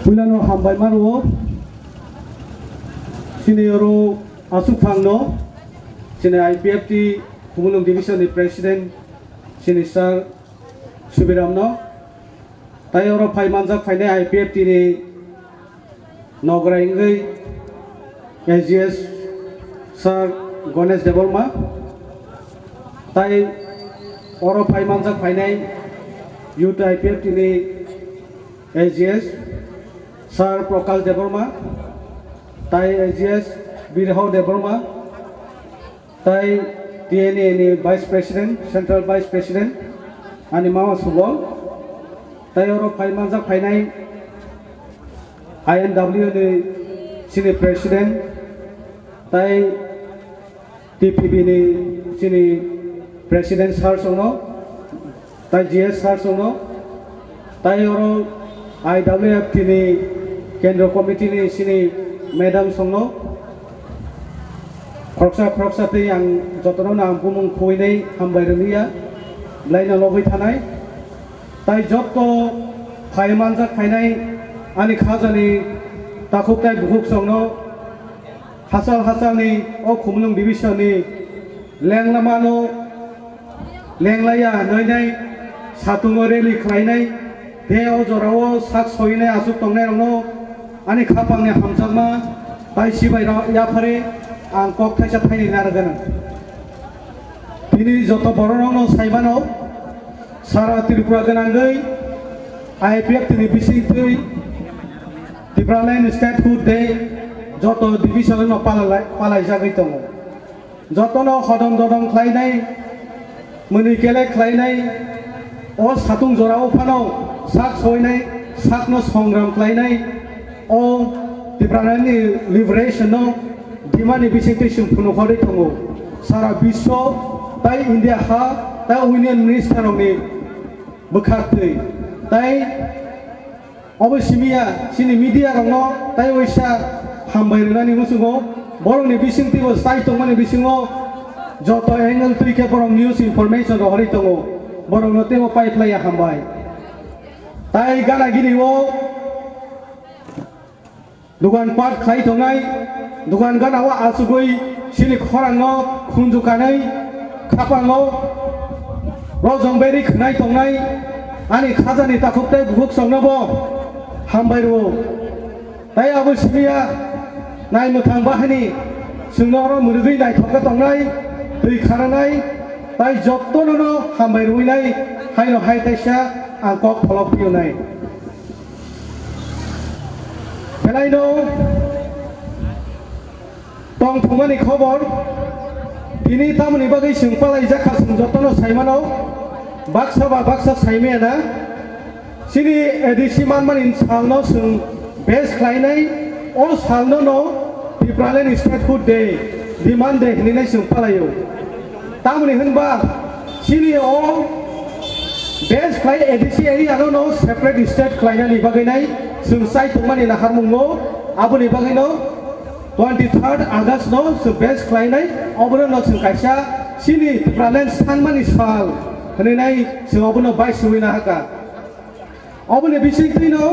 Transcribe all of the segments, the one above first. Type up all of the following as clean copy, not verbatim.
Pulano hambai maru sini oro asuk phangno sini IPFT Khumulwng division ni president sini sir Subiramno tai oro phai manjak phaine IPFT ni nograi ngai SGS sir Ganesh Deborma tai oro phai manjak phaine youth IPFT ni SGS Sir Prakash Deborma, Tai SGS Birhau Deborma, Tai TNA ni Vice President, Central Vice President, ani Mama Subol, Tai oro phai manjak phainai INW ni sini President, Tai TPB ni sini President Sir Sono, Tai GS Sir Sono, Tai oro IWF ni Kendra Committee ni sini Madam Sono Proksa ti yang jotono na Hukumu khoinai hambai renia laina lobai thanai tai jotto phai manjak phainai ani khajani takhuktai buhuk songno hasal ni o Khumulwng division ni lenglamano lenglaya noinai satungo rally khlainai Deo jorao sak soine asuk tongnai rongno ani khapangni hamjakma tai sibai yapare ang kok thaisa thaini naragana bini joto bororongno saibano sara Tripura ganangai IPF ni bisingtui Tipraland Statehood day joto division no palai jagai tongo joto no hodong dodong khlainai muni kele khlainai o satung jorao phano sak soinai sak no songram khlainai o Tipraland ni liberation no dimani bisingti sungpuno khori tongo sara biswo tai India ha tai union minister ni bukhaktui tai obosimia sini media rongno tai oisa hambai rani musungo borong ni bisingti bo sai tongmani bisingo joto angle tuike borong news information ro hori tongo borong no temo pai playa hambai tai gana gini wo dugan part khai tongai dugan gana wa asugoi sini Khorang no khunjukanai khapango rojongberi khnai tongai ani khajani takhuktai buhuk songnobo hambai ro tai abo simia nai muthang bahani sungnoro murugui nai thoka tongai tui kharanai tai jottono no hambai ruinai haino hai taisa angkok follow view nai Kelaino tong thumani khobor bini tamni bagai sungpalai jakha sungjotono saimano baksa saimena sini edisi manmanin salno sung best khlainai o salno no Tipraland Statehood day demand day hinai sungpalayo tamni hunba sini o best khlai edisi area no separate state khlainani bagai nai sungsai tungmani na harmungo abuni bagai no 23rd August no su best khlainai obono no sungkaisa sini Tipraland sanmani sal hinai sung obono bai suina haka oboni bisingti no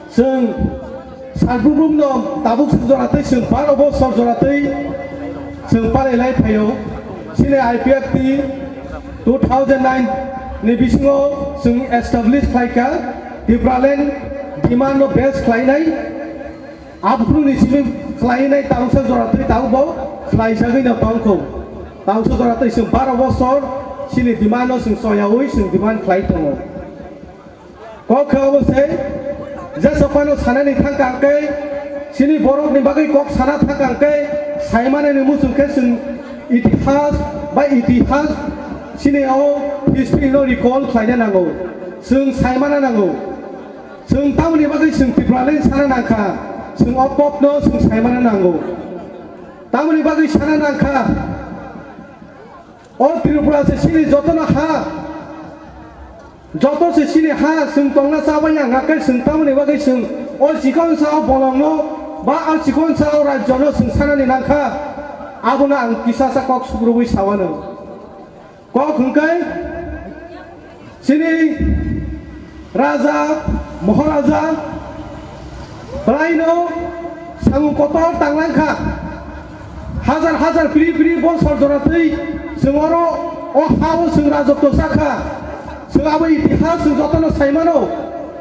sung salbrum no tabuk sujoratei sung parobo sorjoratei sung palelai phayo sini IPFT 2009 ni bisingo sung establish khlaika Tipraland demand no best khlainai abru ni sini khlainai tausa joratei taubo khlaijagoi no tongko tausa joratei sung 12 bosor sini demand no sung soyawi sung demand khlai tongo kok khabo se jasopano sanani thangkangke sini borok ni bagai kok sana thangkangke saimane ni musungke sung itihas sini o history no recall khlaina nango sung saimana nango sung tamni bagai sung Tipraland sana nangkha sung opop no sung saimana nango tamni bagai sana nangkha o Tripura se sini jotona ha joto se sini ha sung tongna sabanya ngakai sung tamni bagai sung o sikon sao bolongno ba al sikon sao rajyono sung sanani nangkha abuna ang kisasa kok sugrubui sawano kok hungkai sini raja maharaja haino sangu kotor tanglangkha hajar hajar piri piri bosor joratei sengoro o hao seng rajotto sakha seng abo itihas seng jotono saimano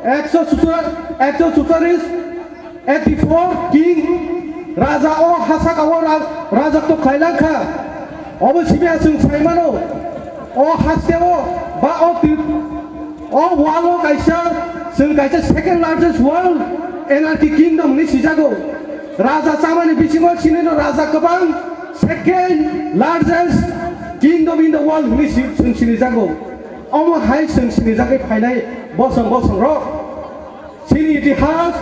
144 king raja o hasaka o rajotto Khlaijak obo sibia seng saimano o haseo ba o walo kaisa seng kaisa second largest world anarchy kingdom ni sijago raja chamani bisingo sinino raja kabang second largest kingdom in the world ni seng sinijago omo hai seng sinijagai phainai bosong ro sini itihas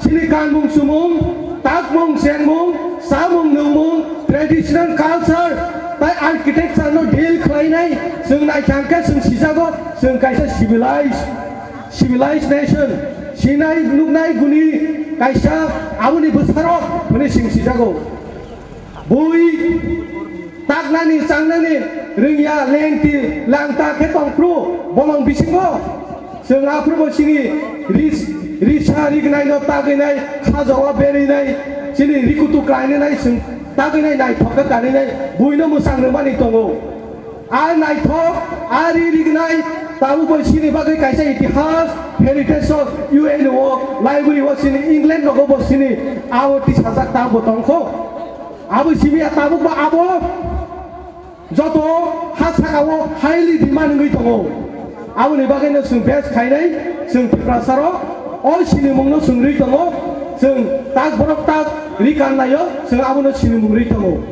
sini kanmung sumung takmung senmung samung nungmung traditional culture by architecture no deal khlainai seng naithangka seng sijago seng kaisa civilized nation sinai nugnai guni kaisa abuni besaro mani sing sijago bui taknani changnani ringya lengti langta ketong pro bomang bisingo seng apro sini risa rignai no taginai khajawa berinai sini rikutu klainai seng taginai nai thokka kaninai buino musang mani tongo ar nai thok ari rignai tabu boy sini bagai kaisa itihas heritage of UNO library was in England no go sini awo ti sajak ta botongko abo simi tabu ba abo joto hasakawo highly demand ngai tongo abo ni bagai no sung best khainai sung Tiprasaro o sini mungno sung ri tongo sung tak borok tak rikan nayo sung abo no sini mung ri tongo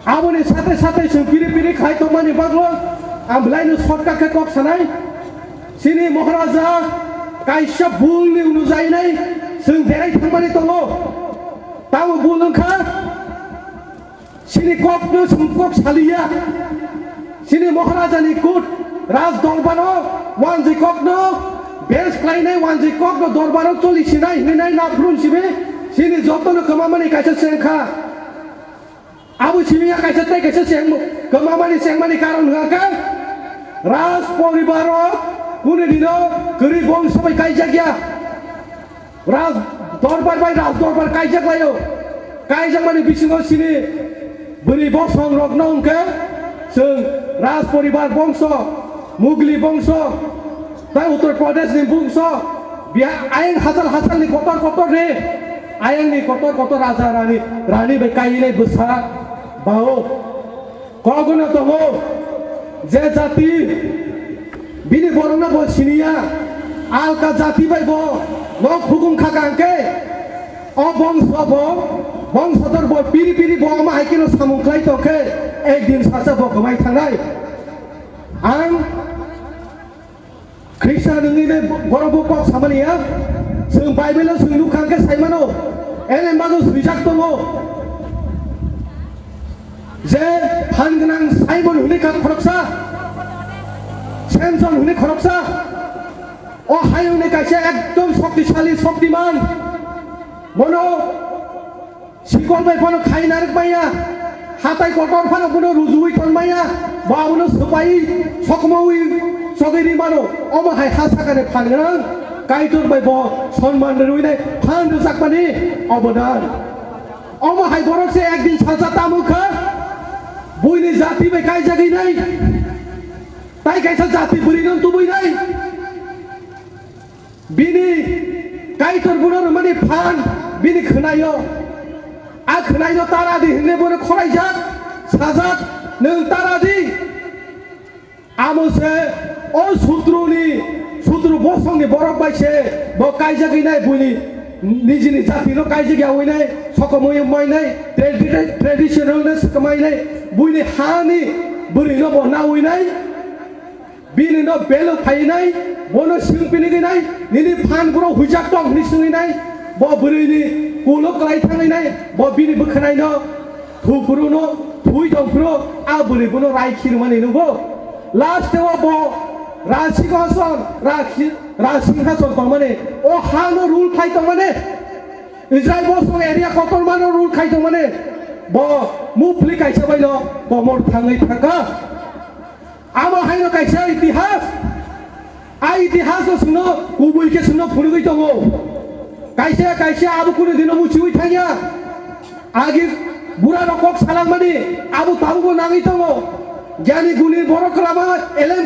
abo ni sate sung piri khai tomani baglo amblai no shortcut ke kok sanai sini maharaja kaisa bulni unujai nai sung derai thangmani tongo tamu bulungkha sini kok no sung kok salia sini maharaja ni kut raj dorbano wanji kok no bes klainai wanji kok no dorbano choli sinai hinai na frun sibe sini jotono kamamani kaisa sengkha abu sini kaisa tai kaisa seng kamamani sengmani karon haka Ras Polibaro, Kunedino, Kuribong Sabai Khlaijak ya. Ras Dorbar by Ras Dorbar Khlaijak layo. Khlaijak mani bisingo sini beri bongsong rognong ke, seng Ras Polibar bongso, Mugli bongso, tai Uttar Pradesh ni bongso, biar ayang hasal ni kotor ni, ayang ni kotor raja rani bekai ni besar bau, kau guna tomo. যে জাতি bini borongna bo sinia alka jati bai bo nok hukum khakangke o bongsador bo piri bo ama haikino samung khlai toke ekdin sasa bo kamai thangai ang krishna nungine borong bo kok samania sung bible sung lukangke saimano ene mago srijak tongo যে ফানগনাং সাইবন হুনি কাক খরকসা সেনসন হুনি খরকসা ও হাইউনি কাছে একদম শক্তিমান মনো শিকল by ফনো খাই নারক মাইয়া হাতাই কটর Fanon কোনো রুজুই তনমাইয়া বাউনো সুপাই সকমউই সগেরি মানো অমা হাই হাসাকানে ফানগনাং কাইতর বাই ব সম্মান রুইনাই ফান জাকমানি অবদান অমা হাই বরকসে একদিন সাজা তামুখা buini jati bai kai jagi nai tai kaisa jati burinon tu bui nai bini kai tor bunor mani phan bini khnayo a khnayo taradi hne bone Khlaijak sajak nung taradi amose o sutru bosong ni borok bai se bo kai jagi nai buini nijini jati no kai jagi awai nai sokomoy mai nai traditional nes kamai nai buini hani burino bo nawi nai bini no belo phai nai bono singpini gi nai nini phan gro hujak tong ni sungi nai bo burini kulo klai thangai nai bo bini bukhnai no thupuru no thui dong pro a buri bono rai khiru mani no bo last te bo রাজসিংহাসন তংমানে O হানো rule খাই তংমানে Israel বসং area কতর মানো rule খাই তংমানে ব মুফলি কাইসা বাইলো ব মর থাঙ্গै থাকা আমা হাইনো কাইসা ইতিহাস I ইতিহাস সুনো কুবুইকে সুনো ফুনুগै दङ kaisa abu kuno dino muciwi tanya agi bura rokok salang mani abu tahu ko nangi tongo jani guni borok kelama elem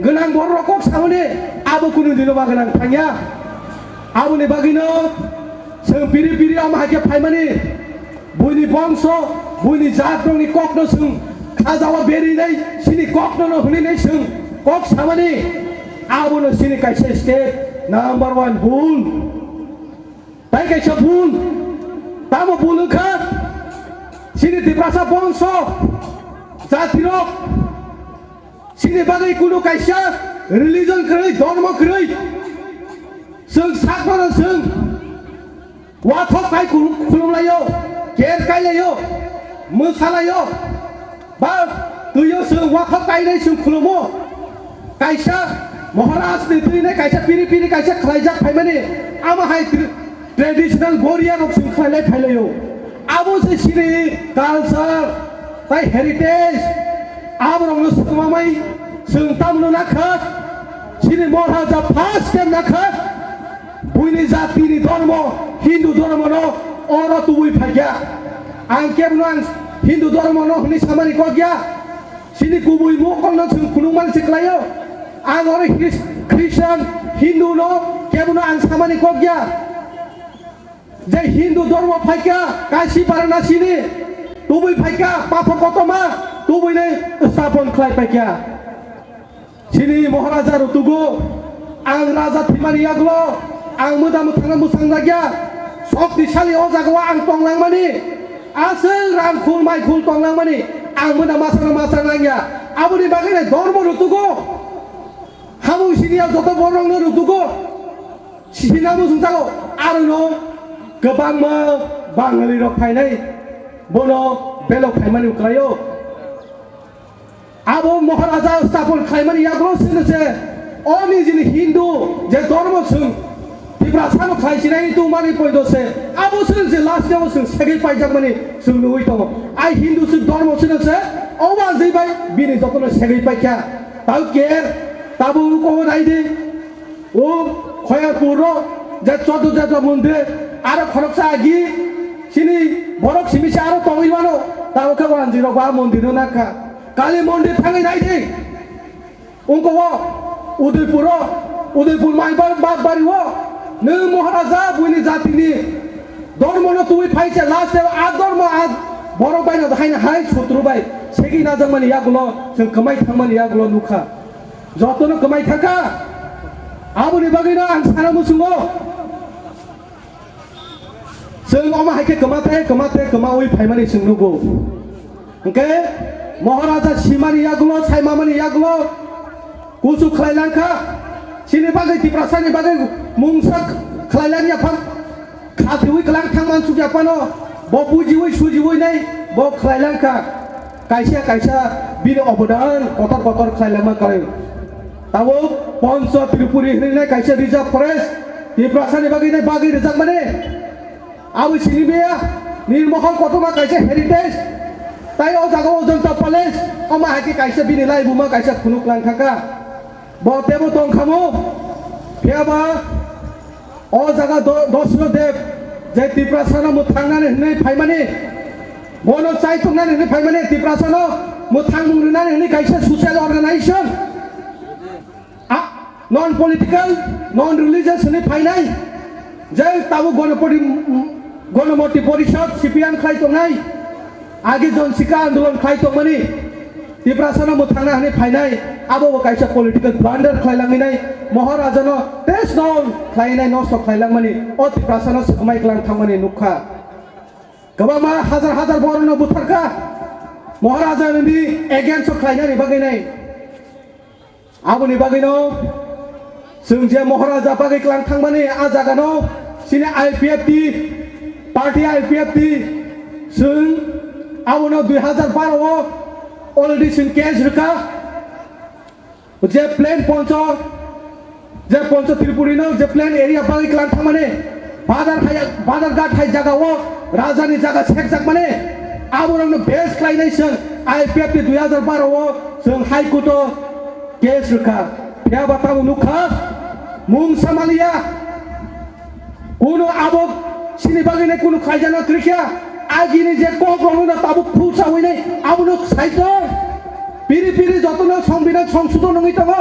genang borok rokok samane abu kuno dino bagenang tanya abu ne bagino seng piri ama hake pai mani buni bangso buni jatong ni kok no seng kazawa beri nai sini kok no huni nai seng kok samane abu no sini kaisa state number 1 bun pai kaisa bun tamu bun ka sini Tiprasa bangso jatirok sini bagai kuno kaisa religion kerei dharma kerei seng sakmana seng wathok kai khulumlayo ker kailayo musalayo ba tuyo seng wathok kai nei seng khulumo kaisa Maharaj ni tuine kaisa piri kaisa Khlaijak phaimani ama hai traditional boria rok seng khlailai phailayo abo se sini culture tai heritage abo rong sumamai seng tamno nakha sini Maharaj first time nakha buini jati ni dharma Hindu dharma no ora tui phagya angkem no Hindu dharma no ni samani ko gya sini kubui mo kon no sung khulungman siklayo ang ora Christian Hindu no kemno ang samani ko gya jai Hindu dharma phagya kashi varanasi ni tubui phagya papo kotoma tubui ne stapon khlai phagya sini Maharaja rutugo ang raja thimani aglo ang muda muthanga Mwchangjak शक्तिशाली ओ जगह आं तंगलां मानि आसल राम खुल माइ खुल तंगलां मानि आं मुदा मासां लांगिया आबुनि बागै धर्म रुतुगो हामु सिनिया जत बरंनो रुतुगो सिनाबो सुंजागो आरो नो गोबां मा बांगालि रक फाइनाय बनो बेलक फाइमानि उक्रायो आबो महाराजा स्थापन खाइमानि याग्रो सिनसे अनि जिनि हिन्दू जे धर्म सुं Tiprasan Khlaijak itu mani poin se, abu sen se last day sen segi pajak mani sen nuwi tomo. Ai Hindu sen dharma sen se, awan zai bai bini jotono segi pajak. Tahu ker, tabu ko nai di, o khoya puro, jat chodo munde, aro khorok sa agi, sini borok simi sa aro tongi wano, tahu ka wan ziro ba mondir naka, kali mondir thangai nai di, unko wo, Udaipur mai bari wo. Neng Maharaja buini jati ni dharma no tui phaise last day ad dharma ad borok bai no haina hai sutru bai segi na jamani yagulo seng kamai thangmani yagulo nukha jotono kamai thaka abuni bagina ang sana musungo seng oma haike kamaui phaimani seng nugo oke Maharaja simani yagulo saimamani yagulo kusu Khlaijak sini bagai Tiprasa ni bagai mungsak Khlaijak ya pam khatui kelang thangman su japano bo pujiwi sujiwi nai bo Khlaijak ka kaisa bini obodan kotor Khlaijak ma kare tawo ponso Tripura hri nai kaisa reserve forest Tiprasa ni bagai reserve mane awi sini bea nirmohon kotoma kaisa heritage tai o jaga o jonta palace oma haki kaisa bini lai buma kaisa khunuk lang thaka bo tebo tong khamu phiaba o jaga dosro dev je Tiprasa no muthangna ne phaimani mono chai tongna ne phaimani Tiprasa no muthangmungna ne kaisa social organization non political non religious ne phainai je tabu গণমতি পরিষদ CPM খাই তংনাই আগে জন শিকা আন্দোলন খাই তংমানি Tiprasa no muthangna ne phainai abo kaisa political blunder khlailanginai Maharaja no tes non khlainai nosto khlailangmani o Tiprasa no sakamai klang thangmani nukha gabama hazar born no butharka Maharaja ni against khlainani baginai abo ni bagino sung je Maharaja bagai klang thangmani a jaga no sine IPFT party IPFT sung abo no 2012 already sin cash rika je plan poncho Tripura no je plan area bagai klang thangmani badar ghat hai jaga wo rajani jaga sekjak mane abo no base claination IPFT 2012 wo sung high court case rika ya batau nukha mung samalia kuno abok sini bagi ne kuno Khlaijak kriya agini je kok rono tabuk pulsa hoine abuno saito piri jotono সংবিধান সংশোধন ngi tango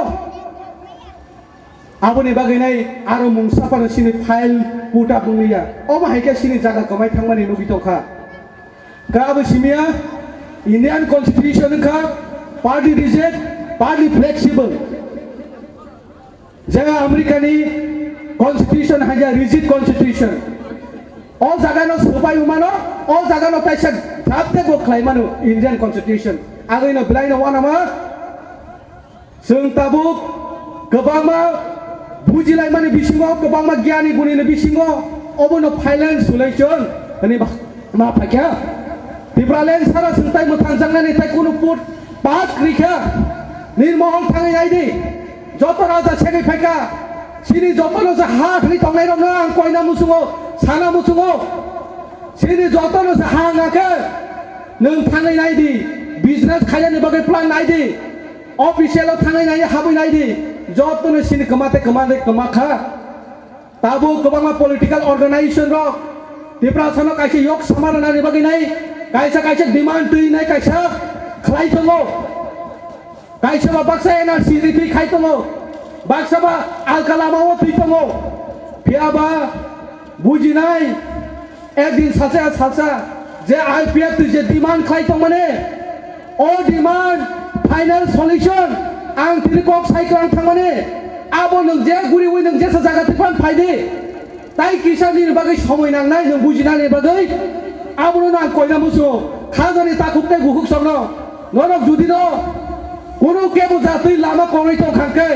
aboni bagi nai aro mungsa pano sini file puta bungiya oba haike sini jaga kamai thangmani nugi tokha gabu simia Indian Constitution ka party rigid party flexible jaga Amerikani Constitution haja rigid Constitution all jaga no sabai umano all jaga no taisa drafte go klaimanu Indian Constitution agai no belai no wanama sung tabuk gobama bujilai mani bisingo gobama gyani guni ne bisingo obono finance solution ani ma phakya Tipraland sara sungtai Mwchangjak ni tai kuno put pat krikha nirmohon thangai aidi joto raja segai phaka sini joto no ha thli tongai rong na koina musungo sana musungo sini joto no ha ngaka nung thangai aidi business khayani bagai plan aidi official thangai nai habai aidi joto no sini kamate kamakha tabu kobama political organization ro Tipraland kaise yok samarana ni bagai nai kaisa demand tui nai kaisa khlai tongo kaisa ba baksa ena siri tui khai tongo baksa ba alkalama o tui tongo piaba buji nai ekdin sacha je IPF tu je demand khlai tong mane o demand final solution ang tini kok sai klang thang mane abo nung je guri wi nung je sa jaga tipan phaidi tai kisan ni bagai সময় nang nai nung buji nai bagai abro na koina musu khajani takukte gukuk samno norok judi no kono kebo jatui lama kongai to khangke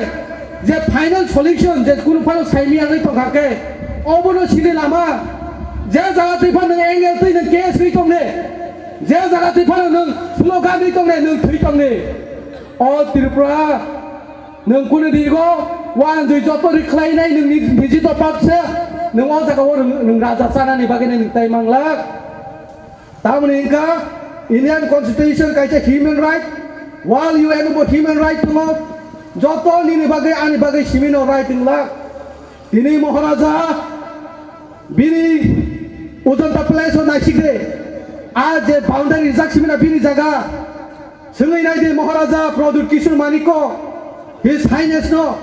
je final solution je kuno phalo saimi angai to khangke obono sini lama je jaga tui phan nang engel tui nang case ri tongne je jaga tui phan nang slogan ri tongne nang thui tongne o Tripura nang kuno digo wan joi joto ri khlai nai nang niji to paksa nang o jaga o nang raja sana ni bagai nang tai manglak tamani inka Indian Constitution kaisa human right while you eno human right tungo joto nini bagai ani bagai simino right ingla tini Maharaja bini ujanta place na sigre आज boundary rizak simina bini jaga sungai nai de Maharaja Pradut Kishore Maniko his highness no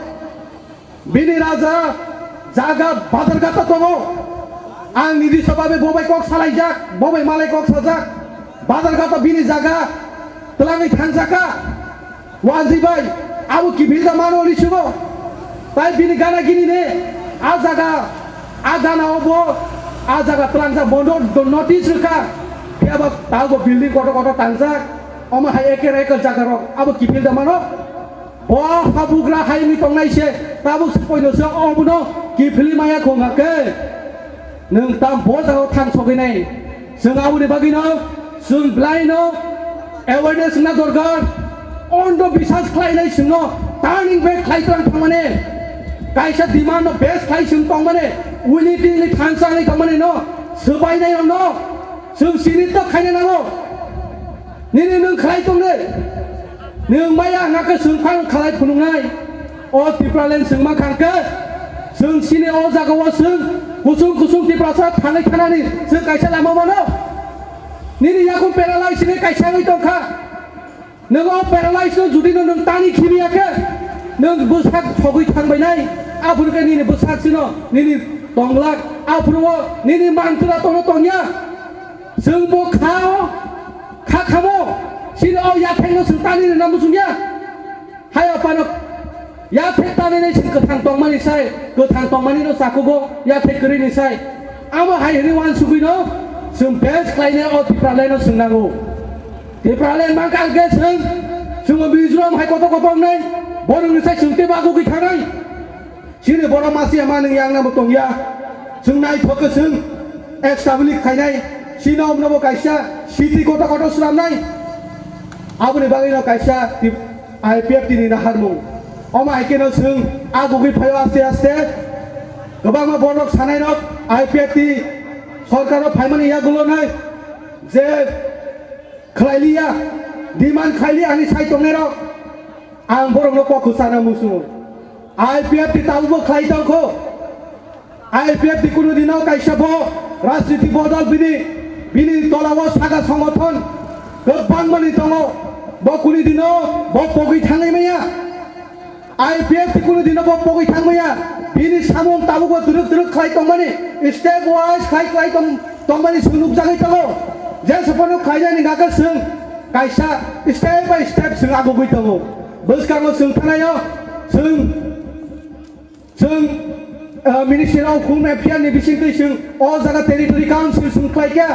bini raja jaga badargata tongo ang nidi sababe bobai kok Khlaijak bobai malai kok sajak badar kata bini jaga telangi thangjaka wanjibai abu ki bilda mano lisugo tai bini gana gini ne a jaga a gana obo a jaga telangja bondo do notice reka aba tago building koto tangjak oma hai eker jaga ro abu ki bilda mano bo habugra hai mi tongnai se tabu spoino se obuno ki phili maya khongake nung tam botao thang soginai sung abuni bagino sung blaino awareness na dorgar ondo bisas khlainai sungno turning back khlaitang thangmane kaisa demand no best khlai sung tongmane unity ni thangsang ni thangmane no subai nai no sung sinit to khaina nango nini nung khlai tongne nung maya ngaka sung phang khlai phunungai o Tipraland sung ma khangke sung sini o jaga wa sung kusung Tipraland thangai thanani sung kaisa lama mano nini yakun paralyze ni kaisa ngai tongkha nungo paralyze no judi no nung tani khiriake nung busak thogui thangbai nai apurke nini busak sino nini tonglak apurwo nini mantra tono tongya sung bo khao khamo sini o yatheng no sung tani na musungya hayo panok ya thek tani nei sing kathang tongmani sai kathang tongmani no sakugo ya thek kri ni sai amo hai ri wan sugui no sung best klaine o Tipraland no sung nango Tipraland mang kang ge sung bijrom hai koto nei borong ni sai sung te bagu ki khanai sini borong masi ama nang yang na tongya sung nai thok sung establish khainai sinom no kaisa city koto slam nai abuni bagai no kaisa IPF tini na harmung oma ikeno sung agugi phayo aste gobang ma borok sanai nok IPF ti सरकार फाइमानी या गुलो नाय जे खलाइलिया demand khaili ani sai tongne ro ang borong no ko khusana musu IPF ti tabu khlai tong kho IPF di kuno dino kaisa bo rajniti bodol bini tolawo saga संगठन गोबां मानि दङ bo kuno dino bo pogi थाङै maya IPF di kuno dino bo pogi थाङ maya bini samung tabugo duruk khai tongmani step wise khai tongmani sunuk jagai tango je sapano khaina ni gaga sung kaisa step by step sung agogoi tango boskango sung thanayo sung Ministry of Home Affairs ni bising sung o jaga territory council sung khlaika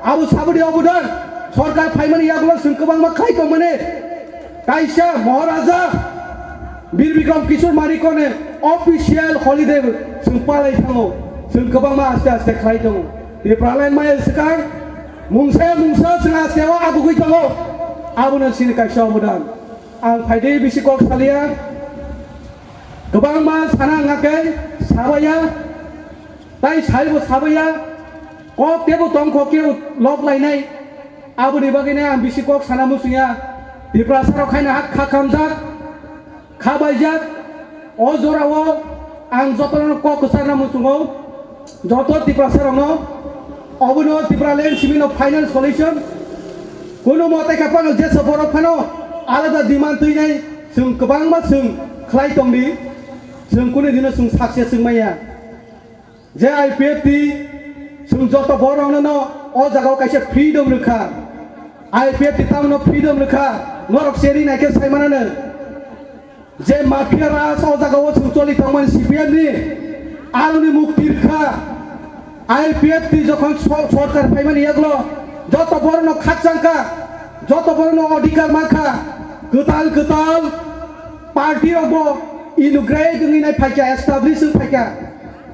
abu sabudi abudan सरकार फाइमानि यागुलो जों गोबां मा खायखौ माने कायसा महाराजा वीर विक्रम किशोर मारिकने official holiday जों पालाय थाङो जों गोबां मा आस्ते आस्ते खाय दङ त्रिपुरालायन माय सकार मुंसा जों आस्तेवा आबुगै दङ आबुनो सिनि कायसा अबदान आं फायदे बिसिकक सालिया गोबां मा साना ngakai साबाया ताइ साइबो साबाया कक तेबो तंखौ के लक लायनाय Abu di bagian yang bisikok sana musuhnya di prasarok kaina hak Khamulwng, Khlaijak, Ozorawo, ang jotono kok kesana musuhnya, jotot di prasarok no, abuno Tipraland simino final solution, kuno mau tekapan jet seborok pano, ada demand tu ini, sung kebang mat sung Khlaijak di, sung kuno dino sung sukses sung maya, IPF di, sung jotot borong no, o jaga kaisa freedom rekha. IPF di tamu no freedom rekha norok seri naik ke mana ner je mafia ras o jaga o sungcoli taman CPM ni alu ni mukti rekha IPF di jokon sorkar paimani yaglo joto borno khatjangka joto borno odikar mangka getal party robo inaugurate ni nai phaika establish phaika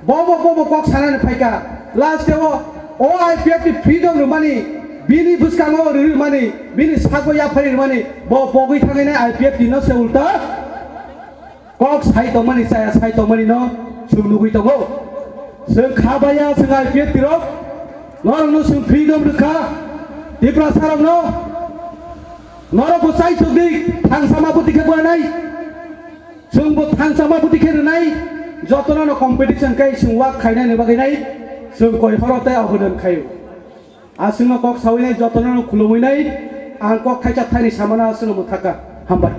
bobo kok sana phaika last dewo o IPF di freedom rumani bini buskango rumani bini sago ya phari rumani bo bogoi thangene IPF dino se ulta kok sai to mani sai to mani no sumnugui to go sung khabaya sung IPF tiro norong no sung freedom rekha dipra sarong no norong bo sai sugdi thang sama buti ke banai sung bo thang sama buti ke nai jotono no competition kai sung wa khaina ne bagai nai sung koi horote abudan khayu asing kok sawinai jotono khulumwinai ang kok khaijak thani samana asing muthaka hambai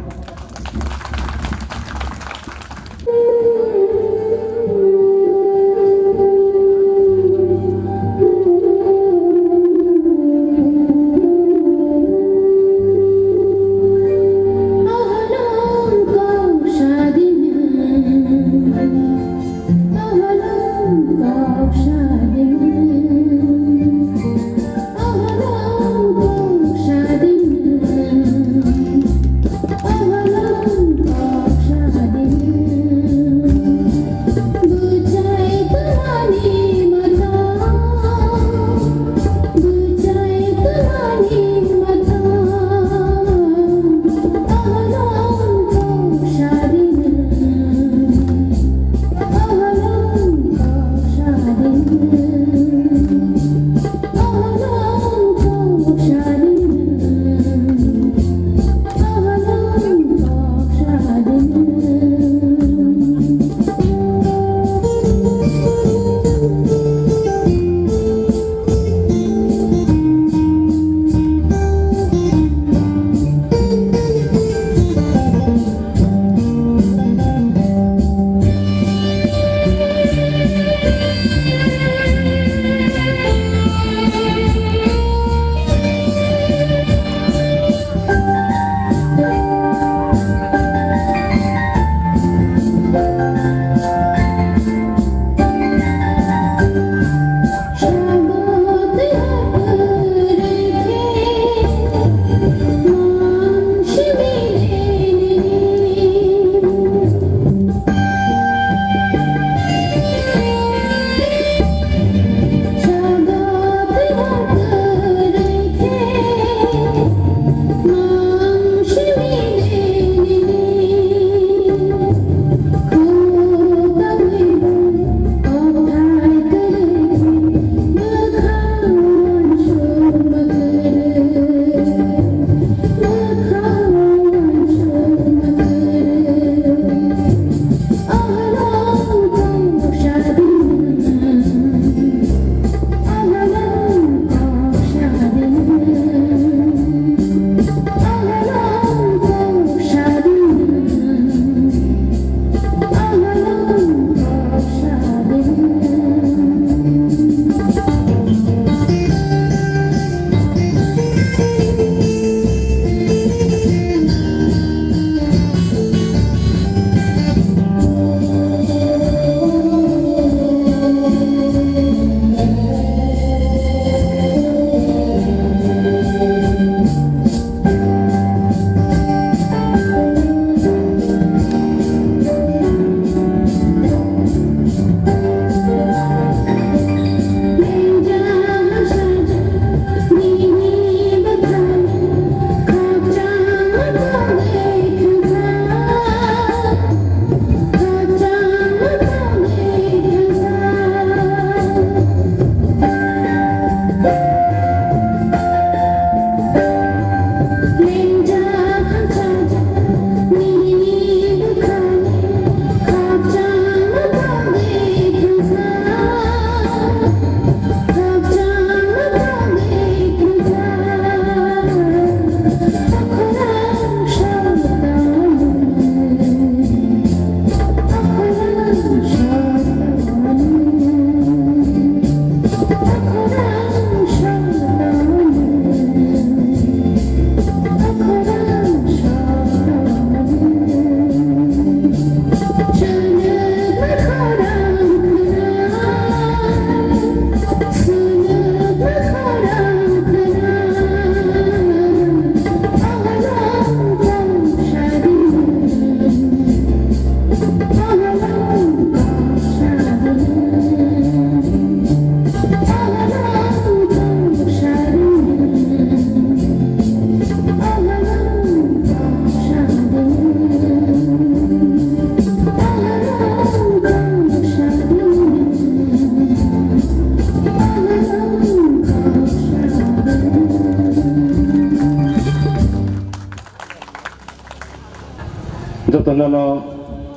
jotonono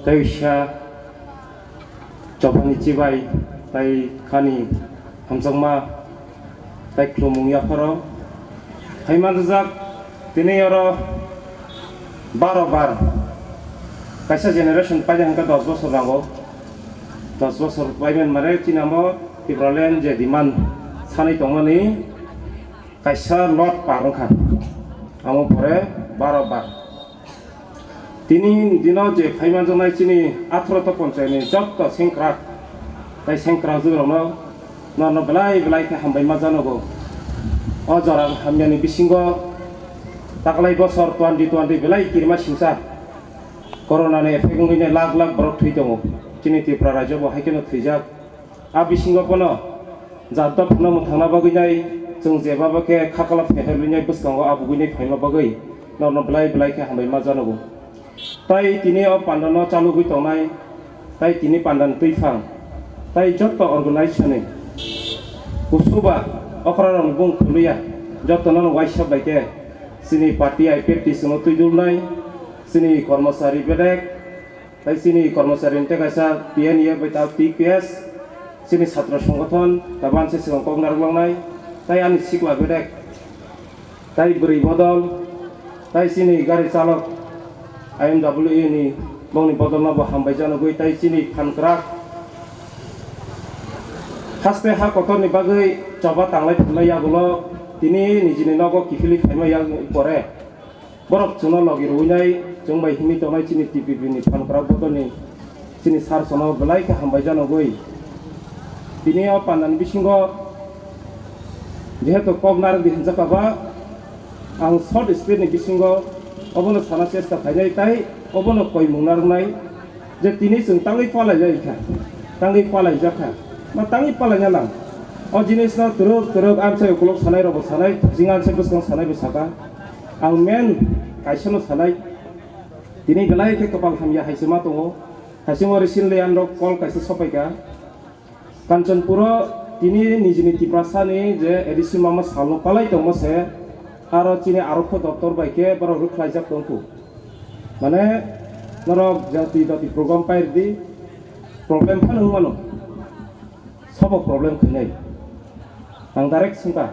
taisha jobani cibai tai khani hamjangma tai Khumulwng yaparo Mwchangjak tini oro 12 bar kaisa generation paja hangka 10 bosor rango 10 bosor paimen mare cinamo Tipraland je diman sanai tongmani kaisa lot parongkha amo pore 12 bar tini dino je phaimanjak nai chini 18 to ponchai jotto sengkrak tai sengkrak jurongno nono belai ke hambai majanogo o jorang hamyani bisingo taklai bosor 2020 belai kirma singsa corona ne efek ngine lag borok thui tongo chini Tripura rajyo bo haikeno Khlaijak a bisingo pono jadda phuna muthangna bagui nai jong jeba ke khakala pheherli nai buskango abugui nai phaima bagui nono belai ke hambai majanogo tai tini o Panda no chalugui tongnai tai tini Pandan tuifang tai jotto organization usuba okrarong bung khuluya jottono waisab baike sini party IPT sino tuidulnai sini kormosari bedek tai sini kormosari inte kaisa PNE baita TPS sini chhatra songgothon taban se silang kognar langnai tai ani sikla bedek tai beri bodol tai sini gari calok IMWE ni bongni bodol na bo hambai janogui tai sini phankrak haste ha kotor ni bagai coba tanglai phulai yagulo tini nijini nogo kifili phaima yang pore borok chuno logi ruinai jongbai himi tonai chini TPP ni phankra bodoni chini sar sono belai ka hambai janogui tini o Pandan bisingo jehetu kognar dihinjakaba ang short speed ni bisingo obono sana chesta khainai tai obono koi mungnarnai je tini jeng tangai palai jaikha tangai palai jakha ma tangi palanya lang o jinis na turuk amsai ukulok sanai robo sanai jingan se buskang sanai besaka ang men kaisano sanai tini belai ke kapal hamya haisema tongo haisemo recently andok kol kaisa sopaika Kanchanpura tini nijini Tiprasani je edisi mama salno palai tongmo se aro chini arokho doktor baike baro Khlaijak tongku mane norok jati program pairdi problem phanung mano sobo problem khainai ang direct singka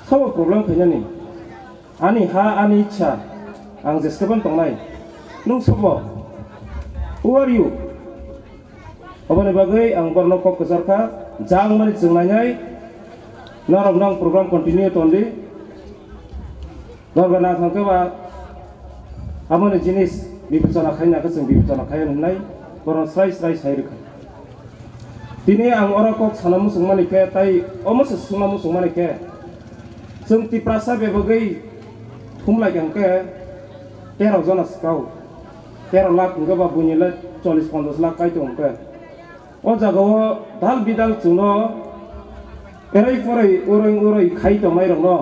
sobo problem khainani ani ha ani ichha ang jeskaban tongnai nung sobo who are you obone bagai ang borno kok kejarka jang mani jengnai norok nang program continue tondi norgana thangke ba amone jinis bibicana khaina ka jeng bibicana khayan hnai boron srai sairika tini ang orokok sanamu sungmani ke tai omos sungmamu sungmani ke jeng Tiprasa bebagai Khumulwng ke 13 jona skau 13 lakh ngga ba bunyila 40-50 lakh kai tong ke o jagao Dalbidal chuno erai porai uroi khai to mai rongno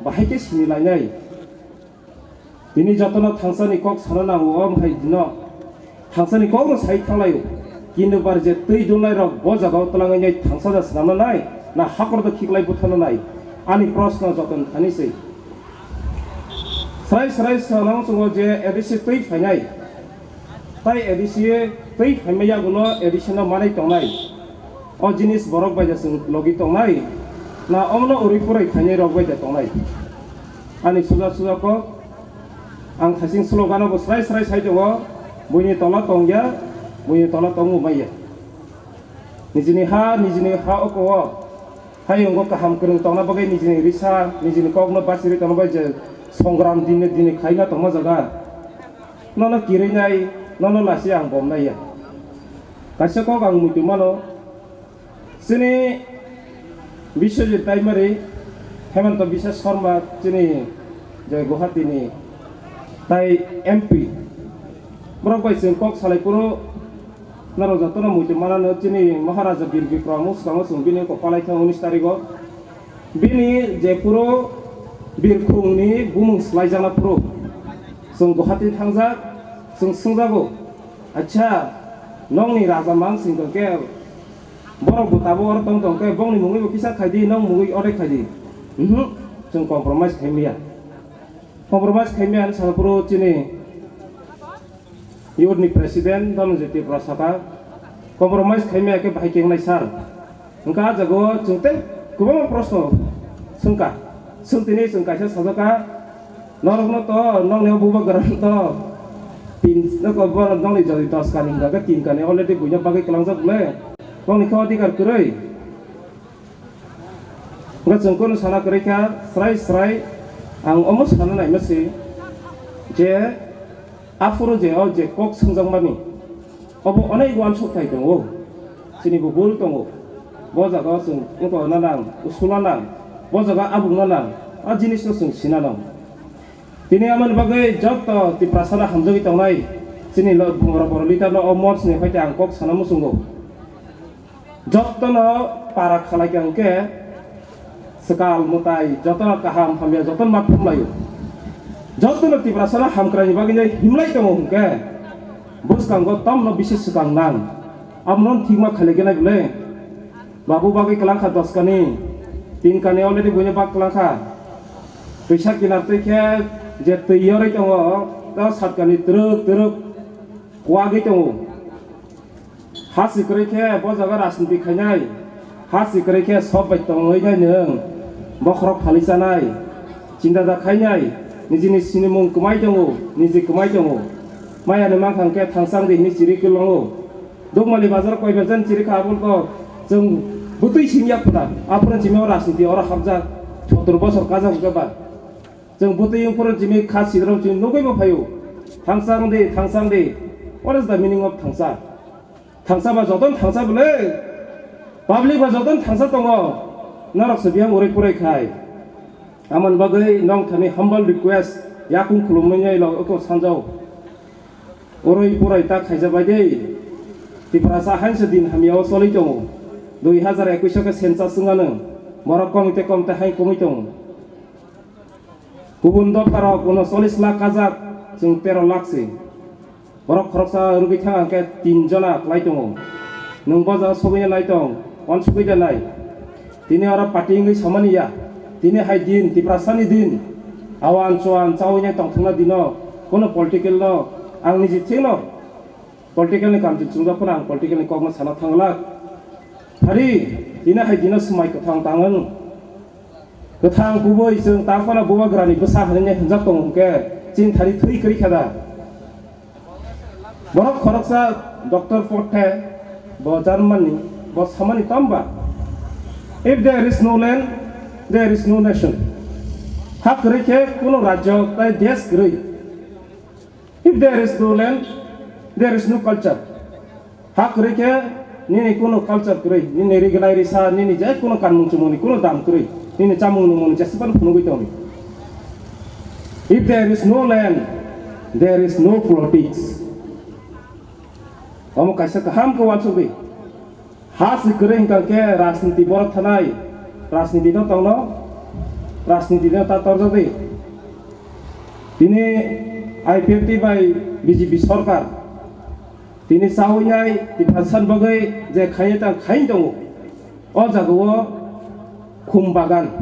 bahai ke sinilai nai tini jotono thangsani kok sanana om hai dino thangsani kok no sai thanglai kinu bar je tei dulai rok bo jagao tlangai nai thangsa sanana nai na hakor to khiklai buthana nai ani prashna joton thani sei srai sanang sungo je edisi tei phainai tai edisi tei phaimaya guno edisina manai tongnai o jinis borok baja sung logi tongnai na omno uripurai khainai rok baja tongnai ani suja ko ang thasing slogan bo srai sai dongo buini tola tongya buini tola tongu maya nijini ha oko hayongo kaham kurung tongna bagai nijini risa nijini kogno basiri tongna baje songram dine khaina tongma jaga nono kirinai nono lasi ang bomnai ya kaisa kok ang mutu mano sini Biswajit Taimari Hemanta Biswa Sharma sini jai Guwahati ni tai MP borok bai sing kok Salaipuro naro jatona mutu manano sini Maharaja Bir Bikramo sangmo sung bini ko palai thang 19 tariko bini Jepuro Birkhungni bumung Khlaijak pro sung Guwahati thangjak sung sungjago acha nongni raja mang sing ke borok butabo or tong ke bongni mungi bo kisa khaidi nong mungi ore khaidi sung compromise khaimia Salaipuro chini youthni president tamo je Tripura saka compromise khaimya ke bahai kengnai sar engka jago jungte kubang proshno sungka sungtini sung kaisa sajaka norokno to nongne buba garan to tin nako bor nongni jodi 10 kani ga 3 kani already bunya bagai Khlaijak le nongni khawdikar kuroi nga jungkon sana kurika srai ang omos sana nai masi je afuro je o je kok sungjangmani obo onai guan sokai dongo sini bubul tongo bojaga sung ngko nanang usulanang bojaga abung nanang a jinis no sung sinanang tini aman bagai job to Tiprasana hamjogi tongnai sini lo boro liter no omos ni hoite ang kok sana musungo job to no para khalai ke sekal mutai jotono kaham hamya joton mapum layu jotono Tiprasana hamkrani baginya himlai tongo hungke bus kanggo tom no bisis sekang nang amnon thigma khalegena bule babu bagai kelangkha 10 kani 3 kani already bunya bak kelangkha paisa kinarte ke je tiyore tongo ta 7 kani truk wagi tongo hasi kore ke bo jaga rasniti khainai hasi kore ke sob bai tongoi jai nang bokhrok phalisanai cinta da khainai nijini sinimung kumai tongo niji kumai tongo maya ne mangkhang ke thangsang de ni chiri kulongo dogmali bazar koi bejan chiri khabul ko jeng butui simya puna apun jimi rasniti ora habja 70 bosor kaja gaba jeng butui pun jimi khas sidrom jimi nogoi bo phayo thangsang de what is the meaning of thangsa ba joton thangsa bole public ba joton thangsa tongo narak sebiang ore pure khai aman bagai nong thani humble request yakung khulumnya ilo ko sanjau oroi purai ta khaija bai dei Tiprasa hanse din hamiao soli tongo 2021 ke sensa sungana morok komite hai komite tongo kubun do paro kono 40 lakh kajak jung 13 lakh se borok khoroksa rugi thang ke 3 jona klai tongo nung baja sobinya nai tong on sugi janai tini ora pating samani ya tini hai din Tiprasani din awan chuan chawnya tong thangna dino kono political no ang ni jithino political ni kamji chungja phana ang political ni kokma sana thangla hari dina hai dina smai ka thang tangan kathang buboi jeng tafana buwa grani basa hanya hinjak tong ke chin thari thui kri khada borok khoroksa doctor forte bo Germany bo samani tamba if there is no land there is no nation hak rekhe kono rajyo tai desh grei if there is no land there is no culture hak rekhe nini kono culture grei nini riglai risa nini jai kono kanmung chumuni kono dam grei nini chamung numuni jaspan phunugoi toni if there is no land there is no politics omo kaisa kaham ko wansubi has grei ka ke rajniti borok thanai rajniti no tongno rajniti no ta torjodi tini IPFT by BJP सरकार tini sawunyai Tiprasan bagai je khayeta khain dongo o jago khum bagan